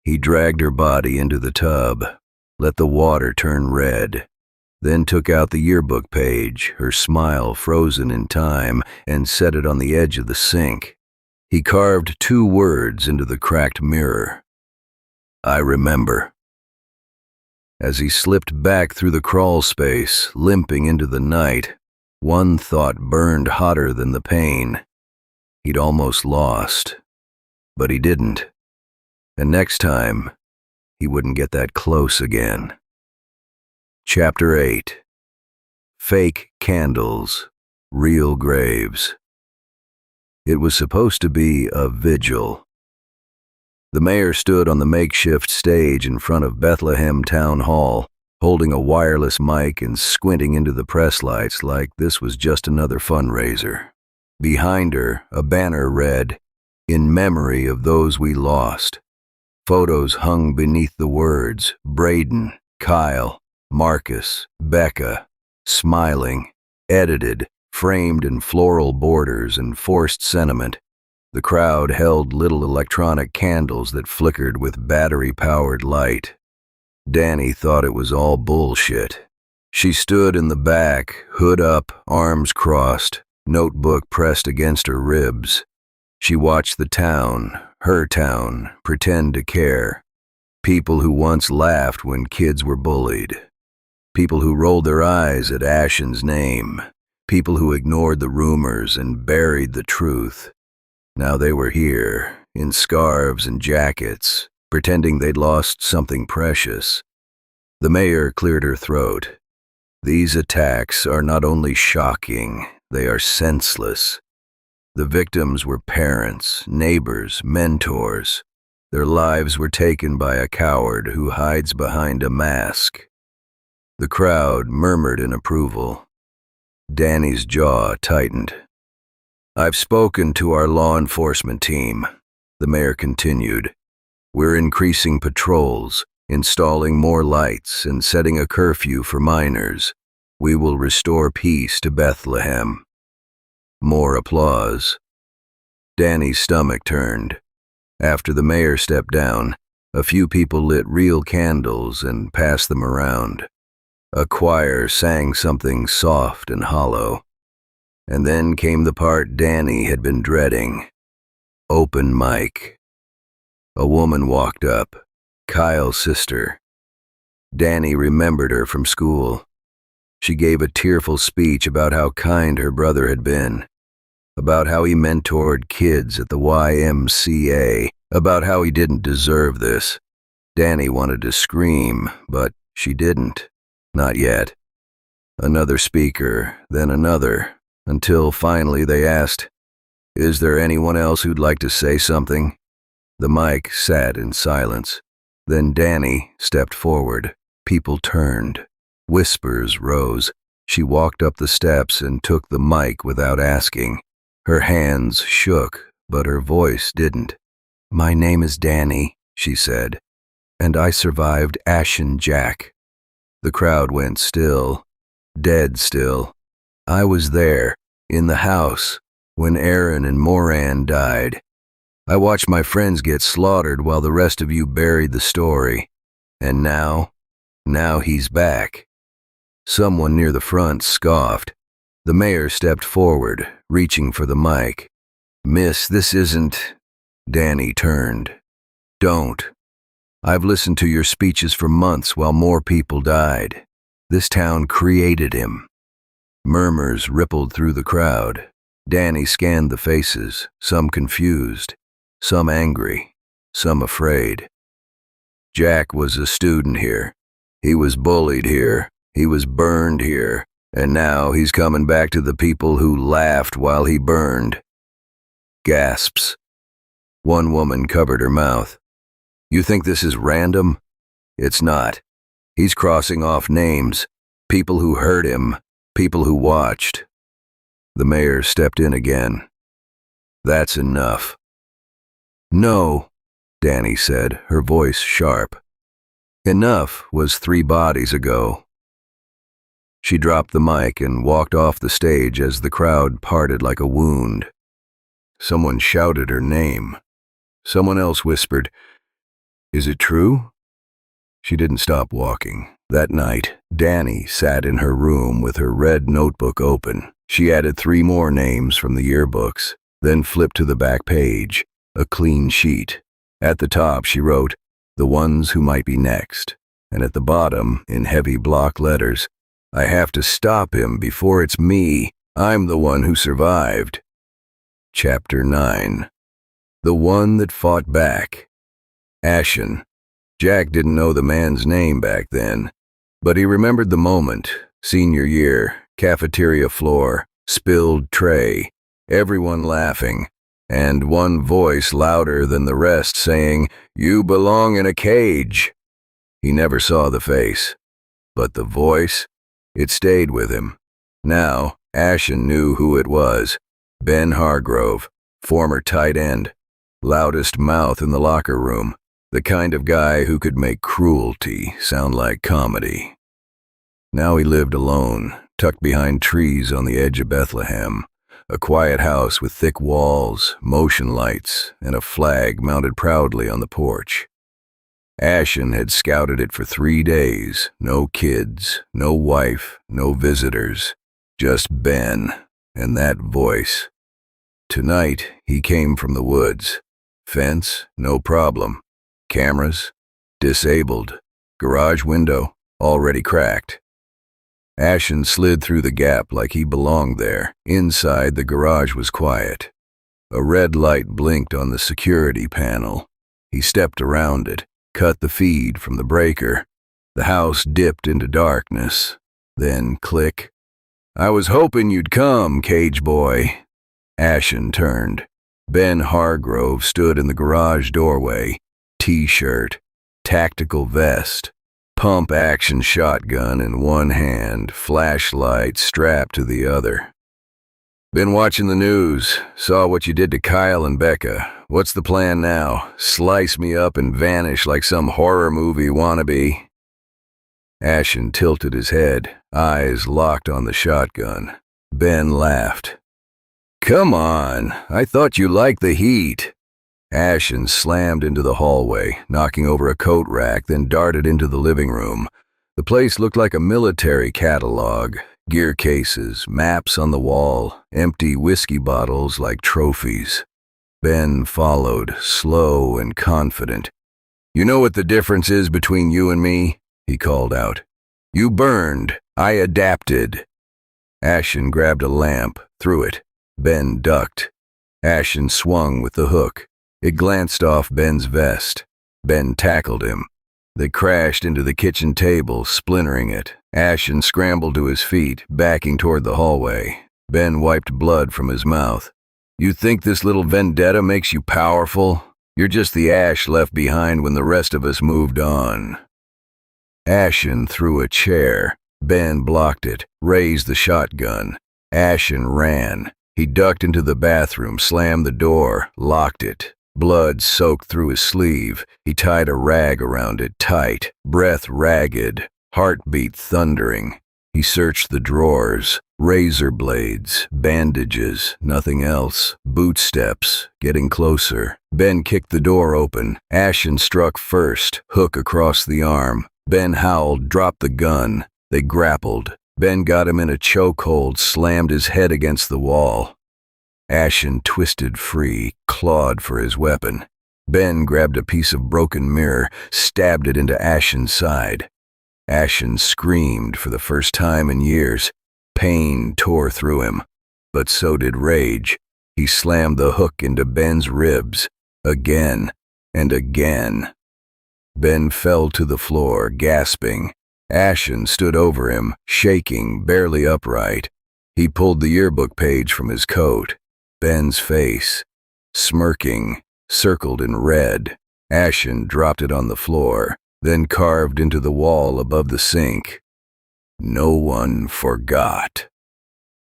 He dragged her body into the tub, let the water turn red, then took out the yearbook page, her smile frozen in time, and set it on the edge of the sink. He carved 2 words into the cracked mirror. "I remember." As he slipped back through the crawl space, limping into the night, one thought burned hotter than the pain. He'd almost lost, but he didn't. And next time, he wouldn't get that close again. Chapter 8. Fake Candles, Real Graves. It was supposed to be a vigil. The mayor stood on the makeshift stage in front of Bethlehem Town Hall, holding a wireless mic and squinting into the press lights like this was just another fundraiser. Behind her, a banner read, "In memory of those we lost." Photos hung beneath the words, Braden, Kyle, Marcus, Becca, smiling, edited, framed in floral borders and forced sentiment. The crowd held little electronic candles that flickered with battery-powered light. Danny thought it was all bullshit. She stood in the back, hood up, arms crossed, notebook pressed against her ribs. She watched the town, her town, pretend to care. People who once laughed when kids were bullied. People who rolled their eyes at Ashen's name. People who ignored the rumors and buried the truth. Now they were here, in scarves and jackets, pretending they'd lost something precious. The mayor cleared her throat. These attacks are not only shocking, they are senseless. The victims were parents, neighbors, mentors. Their lives were taken by a coward who hides behind a mask. The crowd murmured in approval. Danny's jaw tightened. "I've spoken to our law enforcement team," the mayor continued. "We're increasing patrols, installing more lights, and setting a curfew for minors. We will restore peace to Bethlehem." More applause. Danny's stomach turned. After the mayor stepped down, a few people lit real candles and passed them around. A choir sang something soft and hollow. And then came the part Danny had been dreading. Open mic. A woman walked up, Kyle's sister. Danny remembered her from school. She gave a tearful speech about how kind her brother had been, about how he mentored kids at the YMCA, about how he didn't deserve this. Danny wanted to scream, but she didn't. Not yet. Another speaker, then another, until finally they asked, "Is there anyone else who'd like to say something?" The mic sat in silence. Then Danny stepped forward. People turned. Whispers rose. She walked up the steps and took the mic without asking. Her hands shook, but her voice didn't. "My name is Danny," she said, "and I survived ASHEN JACK." The crowd went still, dead still. "I was there, in the house, when Aaron and Moran died. I watched my friends get slaughtered while the rest of you buried the story. And now he's back." Someone near the front scoffed. The mayor stepped forward, reaching for the mic. "Miss, this isn't—" Danny turned. "Don't. I've listened to your speeches for months while more people died. This town created him." Murmurs rippled through the crowd. Danny scanned the faces, some confused, some angry, some afraid. Jack was a student here. He was bullied here. He was burned here. And now he's coming back to the people who laughed while he burned. Gasps. One woman covered her mouth. You think this is random? It's not. He's crossing off names. People who heard him. People who watched. The mayor stepped in again. That's enough. No, Danny said, her voice sharp. Enough was 3 bodies ago. She dropped the mic and walked off the stage as the crowd parted like a wound. Someone shouted her name. Someone else whispered, "Is it true?" She didn't stop walking. That night, Danny sat in her room with her red notebook open. She added 3 more names from the yearbooks, then flipped to the back page, a clean sheet. At the top, she wrote, "The ones who might be next," and at the bottom, in heavy block letters, "I have to stop him before it's me. I'm the one who survived." Chapter 9. The One That Fought Back. Ashen. Jack didn't know the man's name back then, but he remembered the moment. Senior year, cafeteria floor, spilled tray, everyone laughing, and one voice louder than the rest saying, "You belong in a cage." He never saw the face, but the voice, it stayed with him. Now, Ashen knew who it was. Ben Hargrove, former tight end, loudest mouth in the locker room, the kind of guy who could make cruelty sound like comedy. Now he lived alone, tucked behind trees on the edge of Bethlehem, a quiet house with thick walls, motion lights, and a flag mounted proudly on the porch. Ashen had scouted it for 3 days. No kids, no wife, no visitors, just Ben and that voice. Tonight, he came from the woods. Fence, no problem. Cameras, disabled. Garage window, already cracked. Ashen slid through the gap like he belonged there. Inside, the garage was quiet. A red light blinked on the security panel. He stepped around it, cut the feed from the breaker. The house dipped into darkness. Then click. "I was hoping you'd come, cage boy." Ashen turned. Ben Hargrove stood in the garage doorway. T-shirt, tactical vest, pump-action shotgun in one hand, flashlight strapped to the other. "Been watching the news. Saw what you did to Kyle and Becca. What's the plan now? Slice me up and vanish like some horror movie wannabe?" Ashen tilted his head, eyes locked on the shotgun. Ben laughed. "Come on, I thought you liked the heat." Ashen slammed into the hallway, knocking over a coat rack, then darted into the living room. The place looked like a military catalog. Gear cases, maps on the wall, empty whiskey bottles like trophies. Ben followed, slow and confident. "You know what the difference is between you and me?" he called out. "You burned. I adapted." Ashen grabbed a lamp, threw it. Ben ducked. Ashen swung with the hook. It glanced off Ben's vest. Ben tackled him. They crashed into the kitchen table, splintering it. Ashen scrambled to his feet, backing toward the hallway. Ben wiped blood from his mouth. "You think this little vendetta makes you powerful? You're just the ash left behind when the rest of us moved on." Ashen threw a chair. Ben blocked it, raised the shotgun. Ashen ran. He ducked into the bathroom, slammed the door, locked it. Blood soaked through his sleeve. He tied a rag around it tight, breath ragged, heartbeat thundering. He searched the drawers, razor blades, bandages, nothing else. Boot steps, getting closer. Ben kicked the door open. Ashen struck first, hook across the arm. Ben howled, dropped the gun. They grappled. Ben got him in a chokehold, slammed his head against the wall. Ashen twisted free, clawed for his weapon. Ben grabbed a piece of broken mirror, stabbed it into Ashen's side. Ashen screamed for the first time in years. Pain tore through him, but so did rage. He slammed the hook into Ben's ribs, again and again. Ben fell to the floor, gasping. Ashen stood over him, shaking, barely upright. He pulled the yearbook page from his coat. Ben's face, smirking, circled in red. Ashen dropped it on the floor, then carved into the wall above the sink. No one forgot.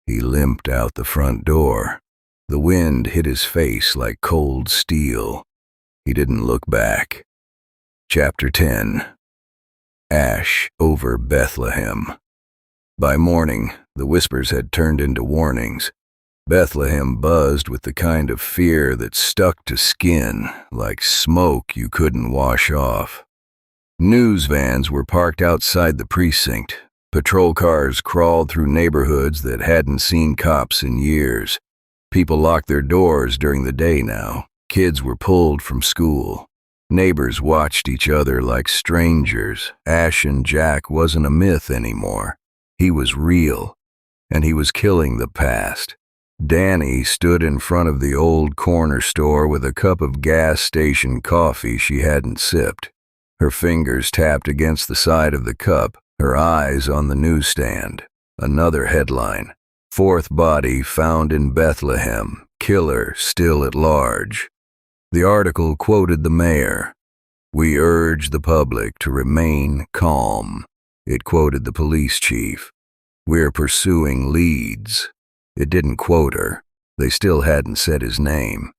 He limped out the front door. The wind hit his face like cold steel. He didn't look back. Chapter 10. Ash over Bethlehem. By morning, the whispers had turned into warnings. Bethlehem buzzed with the kind of fear that stuck to skin, like smoke you couldn't wash off. News vans were parked outside the precinct. Patrol cars crawled through neighborhoods that hadn't seen cops in years. People locked their doors during the day now. Kids were pulled from school. Neighbors watched each other like strangers. ASHEN Jack wasn't a myth anymore. He was real, and he was killing the past. Danny stood in front of the old corner store with a cup of gas station coffee she hadn't sipped. Her fingers tapped against the side of the cup, her eyes on the newsstand. Another headline: Fourth body found in Bethlehem, killer still at large. The article quoted the mayor. "We urge the public to remain calm." It quoted the police chief. "We're pursuing leads." It didn't quote her. They still hadn't said his name.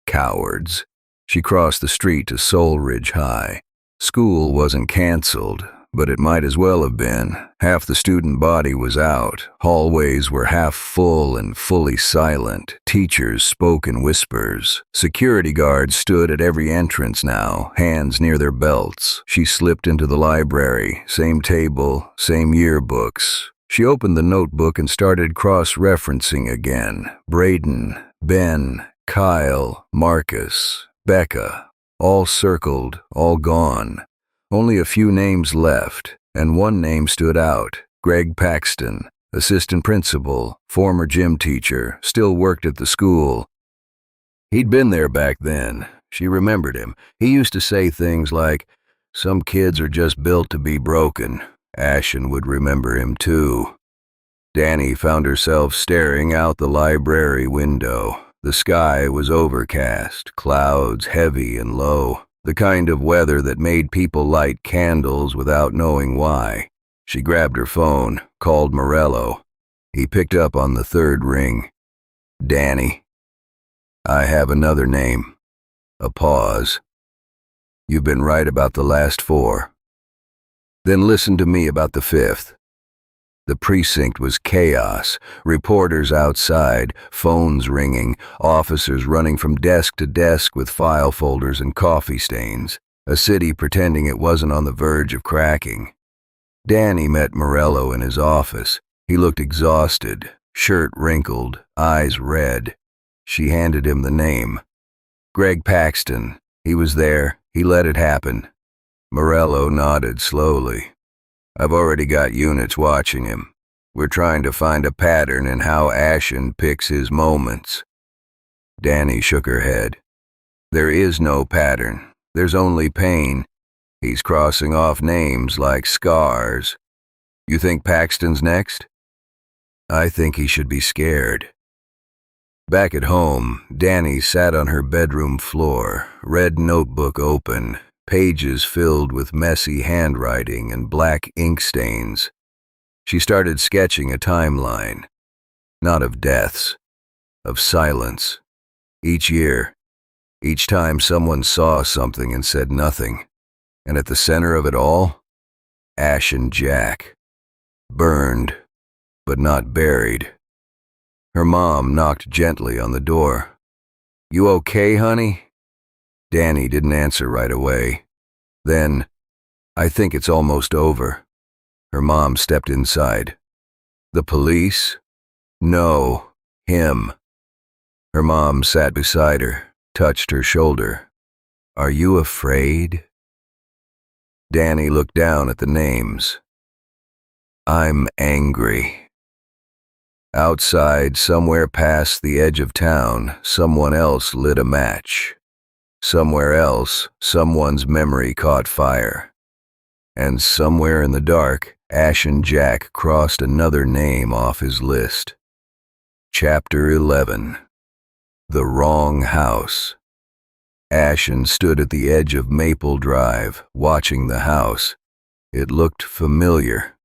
Cowards. She crossed the street to Soul Ridge High. School wasn't canceled, but it might as well have been. Half the student body was out. Hallways were half full and fully silent. Teachers spoke in whispers. Security guards stood at every entrance now, hands near their belts. She slipped into the library. Same table, same yearbooks. She opened the notebook and started cross-referencing again. Braden, Ben, Kyle, Marcus, Becca, all circled, all gone. Only a few names left, and one name stood out: Greg Paxton, assistant principal, former gym teacher, still worked at the school. He'd been there back then. She remembered him. He used to say things like, "Some kids are just built to be broken." Ashen would remember him too. Danny found herself staring out the library window. The sky was overcast, clouds heavy and low. The kind of weather that made people light candles without knowing why. She grabbed her phone, called Morello. He picked up on the third ring. "Danny, I have another name." A pause. "You've been right about the last 4. Then listen to me about the 5th. The precinct was chaos. Reporters outside, phones ringing, officers running from desk to desk with file folders and coffee stains. A city pretending it wasn't on the verge of cracking. Danny met Morello in his office. He looked exhausted, shirt wrinkled, eyes red. She handed him the name. Greg Paxton. He was there. He let it happen. Morello nodded slowly. "I've already got units watching him. We're trying to find a pattern in how Ashen picks his moments." Danny shook her head. "There is no pattern. There's only pain. He's crossing off names like scars. You think Paxton's next?" "I think he should be scared." Back at home, Danny sat on her bedroom floor, red notebook open, pages filled with messy handwriting and black ink stains. She started sketching a timeline, not of deaths, of silence. Each year, each time someone saw something and said nothing. And at the center of it all, ASHEN Jack. Burned, but not buried. Her mom knocked gently on the door. "You okay, honey?" Danny didn't answer right away. Then, "I think it's almost over." Her mom stepped inside. "The police?" "No, him." Her mom sat beside her, touched her shoulder. "Are you afraid?" Danny looked down at the names. "I'm angry." Outside, somewhere past the edge of town, someone else lit a match. Somewhere else, someone's memory caught fire. And somewhere in the dark, ASHEN Jack crossed another name off his list. Chapter 11. The Wrong House. ASHEN stood at the edge of Maple Drive, watching the house. It looked familiar.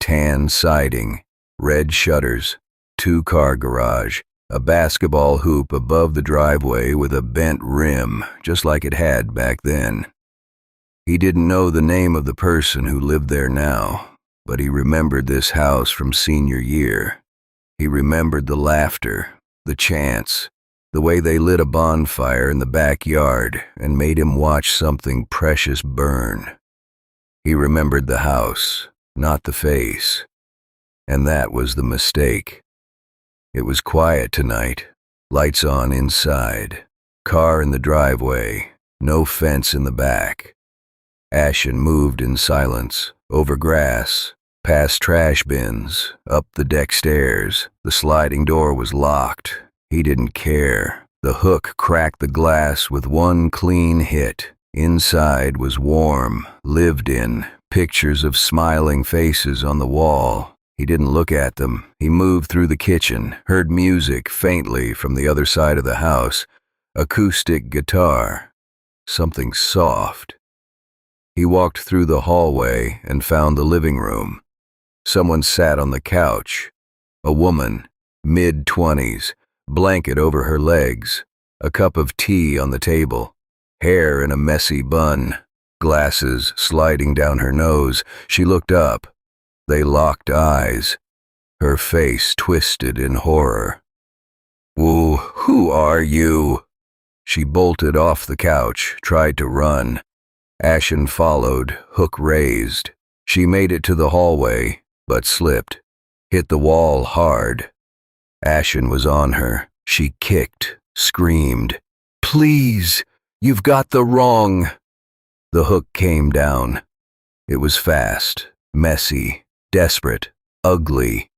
Tan siding, red shutters, two-car garage, a basketball hoop above the driveway with a bent rim, just like it had back then. He didn't know the name of the person who lived there now, but he remembered this house from senior year. He remembered the laughter, the chants, the way they lit a bonfire in the backyard and made him watch something precious burn. He remembered the house, not the face. And that was the mistake. It was quiet tonight, lights on inside, car in the driveway, no fence in the back. ASHEN moved in silence, over grass, past trash bins, up the deck stairs. The sliding door was locked. He didn't care. The hook cracked the glass with one clean hit. Inside was warm, lived in, pictures of smiling faces on the wall. He didn't look at them. He moved through the kitchen, heard music faintly from the other side of the house, acoustic guitar, something soft. He walked through the hallway and found the living room. Someone sat on the couch. A woman, mid-20s, blanket over her legs, a cup of tea on the table, hair in a messy bun, glasses sliding down her nose. She looked up. They locked eyes. Her face twisted in horror. Who are you?" She bolted off the couch, tried to run. ASHEN followed, hook raised. She made it to the hallway, but slipped, hit the wall hard. ASHEN was on her. She kicked, screamed, "Please, you've got the wrong." The hook came down. It was fast, messy, desperate, ugly.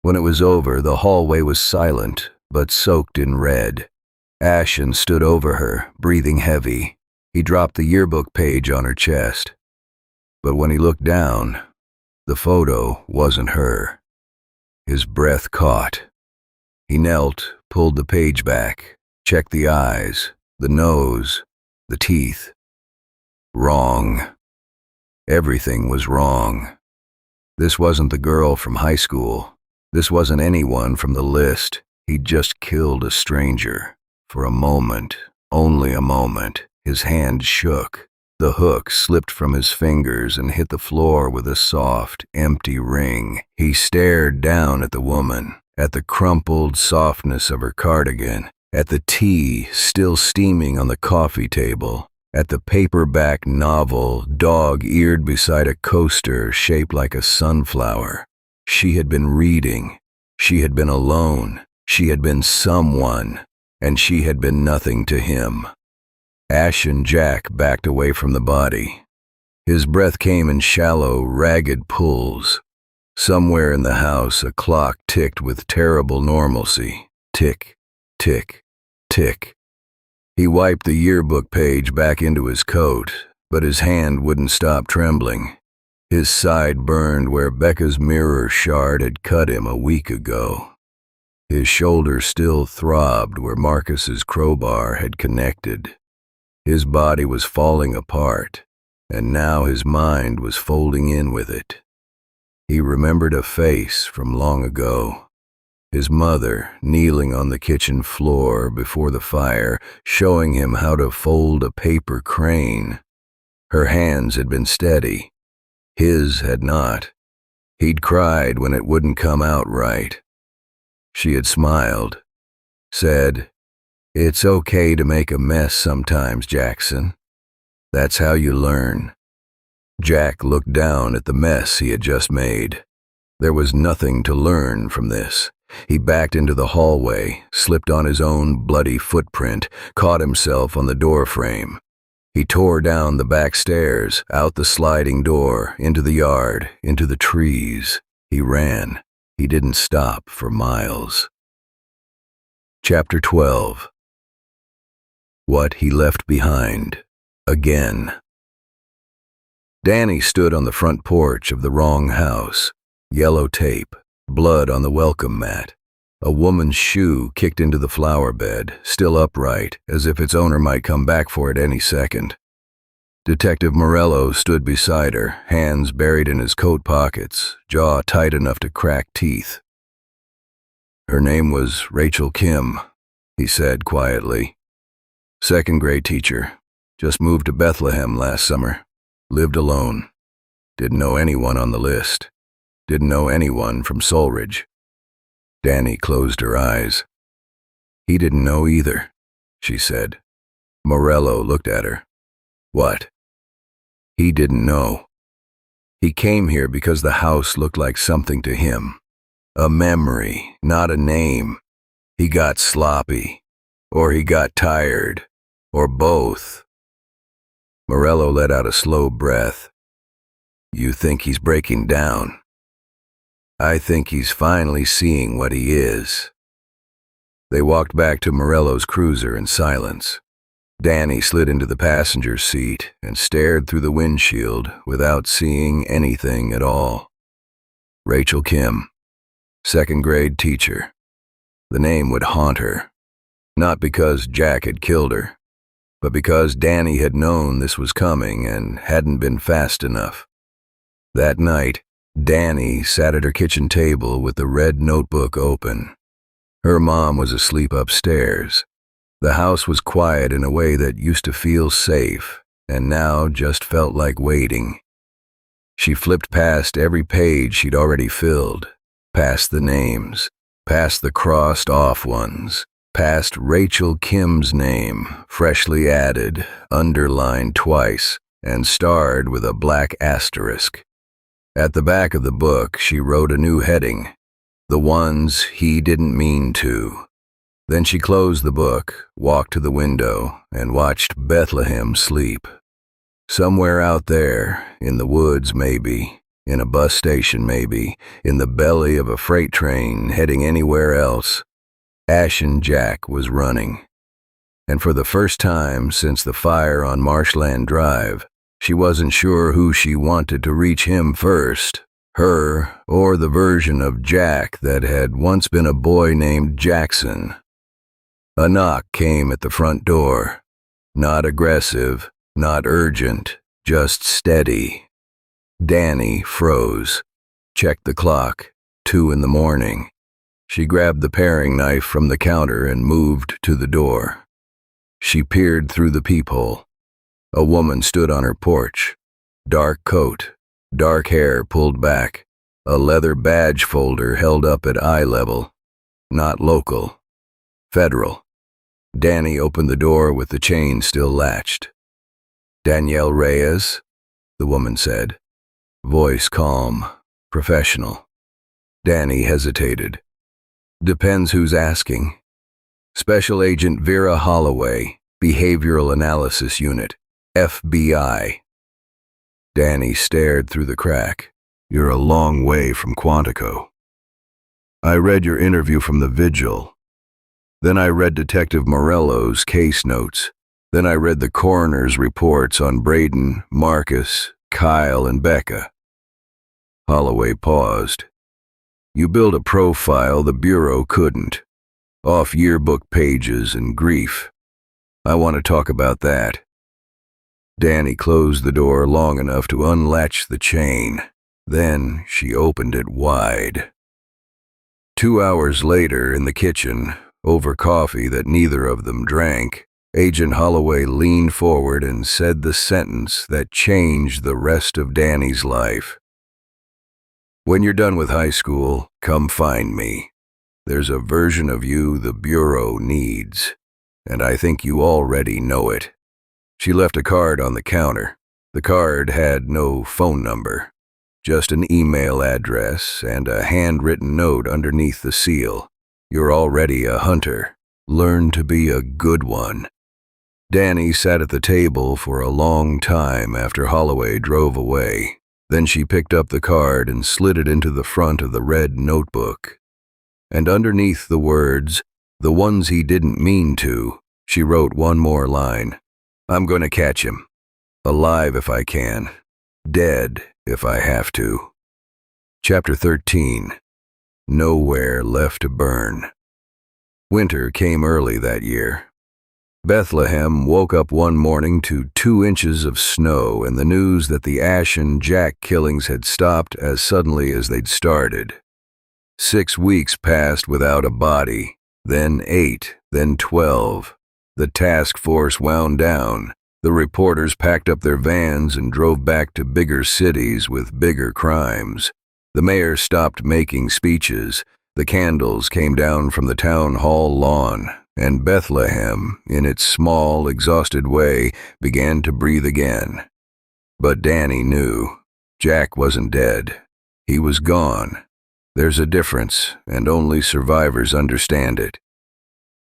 When it was over, the hallway was silent, but soaked in red. ASHEN stood over her, breathing heavy. He dropped the yearbook page on her chest. But when he looked down, the photo wasn't her. His breath caught. He knelt, pulled the page back, checked the eyes, the nose, the teeth. Wrong. Everything was wrong. This wasn't the girl from high school. This wasn't anyone from the list. He'd just killed a stranger. For a moment, only a moment, his hand shook. The hook slipped from his fingers and hit the floor with a soft, empty ring. He stared down at the woman, at the crumpled softness of her cardigan, at the tea still steaming on the coffee table, at the paperback novel dog-eared beside a coaster shaped like a sunflower. She had been reading. She had been alone. She had been someone, and she had been nothing to him. ASHEN Jack backed away from the body. His breath came in shallow, ragged pulls. Somewhere in the house, a clock ticked with terrible normalcy. Tick, tick, tick. He wiped the yearbook page back into his coat, but his hand wouldn't stop trembling. His side burned where Becca's mirror shard had cut him a week ago. His shoulder still throbbed where Marcus's crowbar had connected. His body was falling apart, and now his mind was folding in with it. He remembered a face from long ago. His mother kneeling on the kitchen floor before the fire, showing him how to fold a paper crane. Her hands had been steady. His had not. He'd cried when it wouldn't come out right. She had smiled, said, "It's okay to make a mess sometimes, Jackson. That's how you learn." Jack looked down at the mess he had just made. There was nothing to learn from this. He backed into the hallway, slipped on his own bloody footprint, caught himself on the doorframe. He tore down the back stairs, out the sliding door, into the yard, into the trees. He ran. He didn't stop for miles. Chapter 12. What he left behind. Again. Danny stood on the front porch of the wrong house. Yellow tape, blood on the welcome mat. A woman's shoe kicked into the flower bed, still upright, as if its owner might come back for it any second. Detective Morello stood beside her, hands buried in his coat pockets, jaw tight enough to crack teeth. "Her name was Rachel Kim," he said quietly. "Second-grade teacher. Just moved to Bethlehem last summer. Lived alone. Didn't know anyone on the list. Didn't know anyone from Soulridge." Danny closed her eyes. "He didn't know either," she said. Morello looked at her. "What?" "He didn't know. He came here because the house looked like something to him. A memory, not a name. He got sloppy. Or he got tired. Or both." Morello let out a slow breath. "You think he's breaking down? I think he's finally seeing what he is." They walked back to Morello's cruiser in silence. Danny slid into the passenger seat and stared through the windshield without seeing anything at all. Rachel Kim, second-grade teacher. The name would haunt her, not because Jack had killed her, but because Danny had known this was coming and hadn't been fast enough. That night, Danny sat at her kitchen table with the red notebook open. Her mom was asleep upstairs. The house was quiet in a way that used to feel safe, and now just felt like waiting. She flipped past every page she'd already filled, past the names, past the crossed-off ones, past Rachel Kim's name, freshly added, underlined twice, and starred with a black asterisk. At the back of the book, she wrote a new heading, "The Ones He Didn't Mean To." Then she closed the book, walked to the window, and watched Bethlehem sleep. Somewhere out there, in the woods maybe, in a bus station maybe, in the belly of a freight train heading anywhere else, ASHEN Jack was running. And for the first time since the fire on Marshland Drive, she wasn't sure who she wanted to reach him first, her or the version of Jack that had once been a boy named Jackson. A knock came at the front door. Not aggressive, not urgent, just steady. Danny froze, checked the clock, 2 in the morning. She grabbed the paring knife from the counter and moved to the door. She peered through the peephole. A woman stood on her porch. Dark coat, dark hair pulled back, a leather badge folder held up at eye level. Not local. Federal. Danny opened the door with the chain still latched. "Danielle Reyes?" the woman said. Voice calm, professional. Danny hesitated. "Depends who's asking." "Special Agent Vera Holloway, Behavioral Analysis Unit, FBI." Danny stared through the crack. "You're a long way from Quantico. I read your interview from the vigil. Then I read Detective Morello's case notes. Then I read the coroner's reports on Braden, Marcus, Kyle, and Becca." Holloway paused. "You built a profile the Bureau couldn't. Off yearbook pages and grief. I want to talk about that." Danny closed the door long enough to unlatch the chain. Then she opened it wide. 2 hours later, in the kitchen, over coffee that neither of them drank, Agent Holloway leaned forward and said the sentence that changed the rest of Danny's life. "When you're done with high school, come find me. There's a version of you the Bureau needs, and I think you already know it." She left a card on the counter. The card had no phone number, just an email address and a handwritten note underneath the seal. "You're already a hunter. Learn to be a good one." Danny sat at the table for a long time after Holloway drove away. Then she picked up the card and slid it into the front of the red notebook. And underneath the words, "The Ones He Didn't Mean To," she wrote one more line. "I'm going to catch him. Alive if I can. Dead if I have to. Chapter 13. Nowhere Left to Burn. Winter came early that year. Bethlehem woke up one morning to 2 inches of snow and the news that the ASHEN Jack killings had stopped as suddenly as they'd started. 6 weeks passed without a body, then 8, then 12. The task force wound down. The reporters packed up their vans and drove back to bigger cities with bigger crimes. The mayor stopped making speeches. The candles came down from the town hall lawn, and Bethlehem, in its small, exhausted way, began to breathe again. But Danny knew. Jack wasn't dead. He was gone. There's a difference, and only survivors understand it.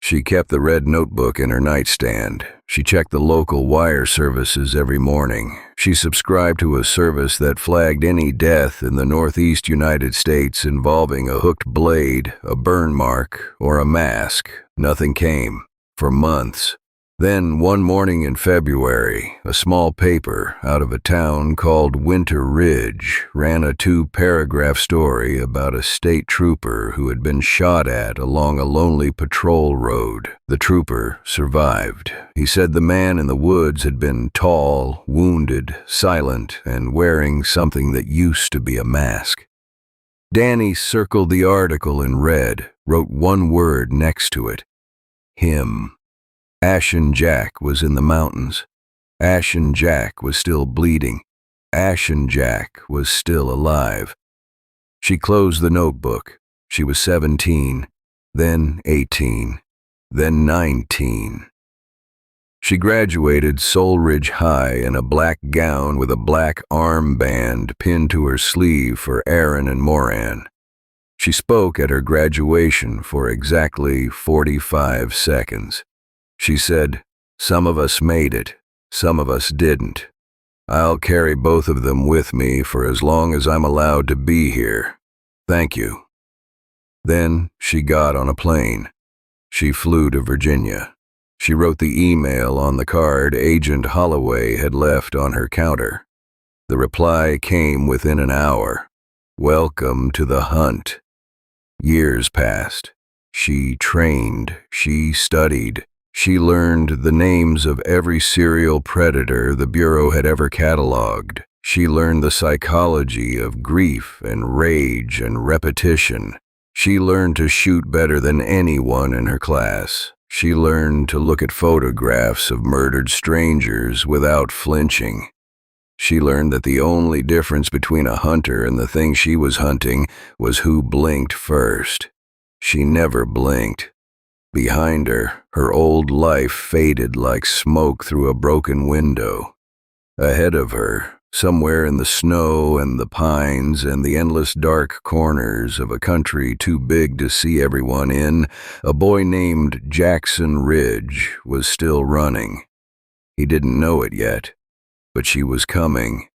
She kept the red notebook in her nightstand. She checked the local wire services every morning. She subscribed to a service that flagged any death in the Northeast United States involving a hooked blade, a burn mark, or a mask. Nothing came. For months. Then, one morning in February, a small paper out of a town called Winter Ridge ran a 2-paragraph story about a state trooper who had been shot at along a lonely patrol road. The trooper survived. He said the man in the woods had been tall, wounded, silent, and wearing something that used to be a mask. Danny circled the article in red, wrote one word next to it: him. ASHEN Jack was in the mountains. ASHEN Jack was still bleeding. ASHEN Jack was still alive. She closed the notebook. She was 17, then 18, then 19. She graduated Soul Ridge High in a black gown with a black armband pinned to her sleeve for Aaron and Moran. She spoke at her graduation for exactly 45 seconds. She said, "Some of us made it, some of us didn't. I'll carry both of them with me for as long as I'm allowed to be here. Thank you." Then she got on a plane. She flew to Virginia. She wrote the email on the card Agent Holloway had left on her counter. The reply came within an hour. "Welcome to the hunt." Years passed. She trained, she studied. She learned the names of every serial predator the Bureau had ever cataloged. She learned the psychology of grief and rage and repetition. She learned to shoot better than anyone in her class. She learned to look at photographs of murdered strangers without flinching. She learned that the only difference between a hunter and the thing she was hunting was who blinked first. She never blinked. Behind her, her old life faded like smoke through a broken window. Ahead of her, somewhere in the snow and the pines and the endless dark corners of a country too big to see everyone in, a boy named Jackson Ridge was still running. He didn't know it yet, but she was coming,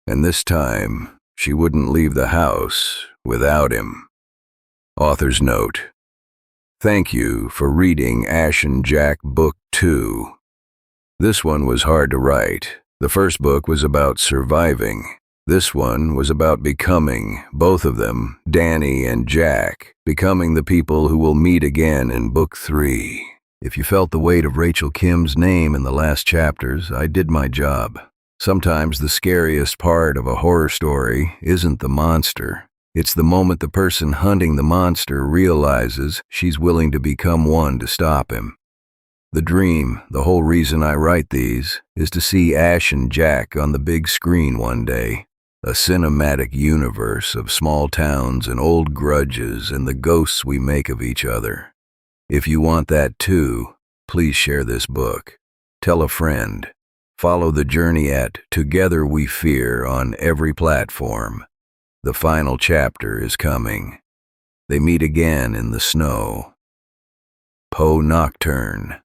and this time she wouldn't leave the house without him. Author's note: thank you for reading ASHEN Jack Book 2. This one was hard to write. The first book was about surviving. This one was about becoming, both of them, Danny and Jack, becoming the people who will meet again in Book 3. If you felt the weight of Rachel Kim's name in the last chapters, I did my job. Sometimes the scariest part of a horror story isn't the monster. It's the moment the person hunting the monster realizes she's willing to become one to stop him. The dream, the whole reason I write these, is to see ASHEN Jack on the big screen one day. A cinematic universe of small towns and old grudges and the ghosts we make of each other. If you want that too, please share this book. Tell a friend. Follow the journey at TOGETHERWEFEAR on every platform. The final chapter is coming. They meet again in the snow. Poe Nocturne.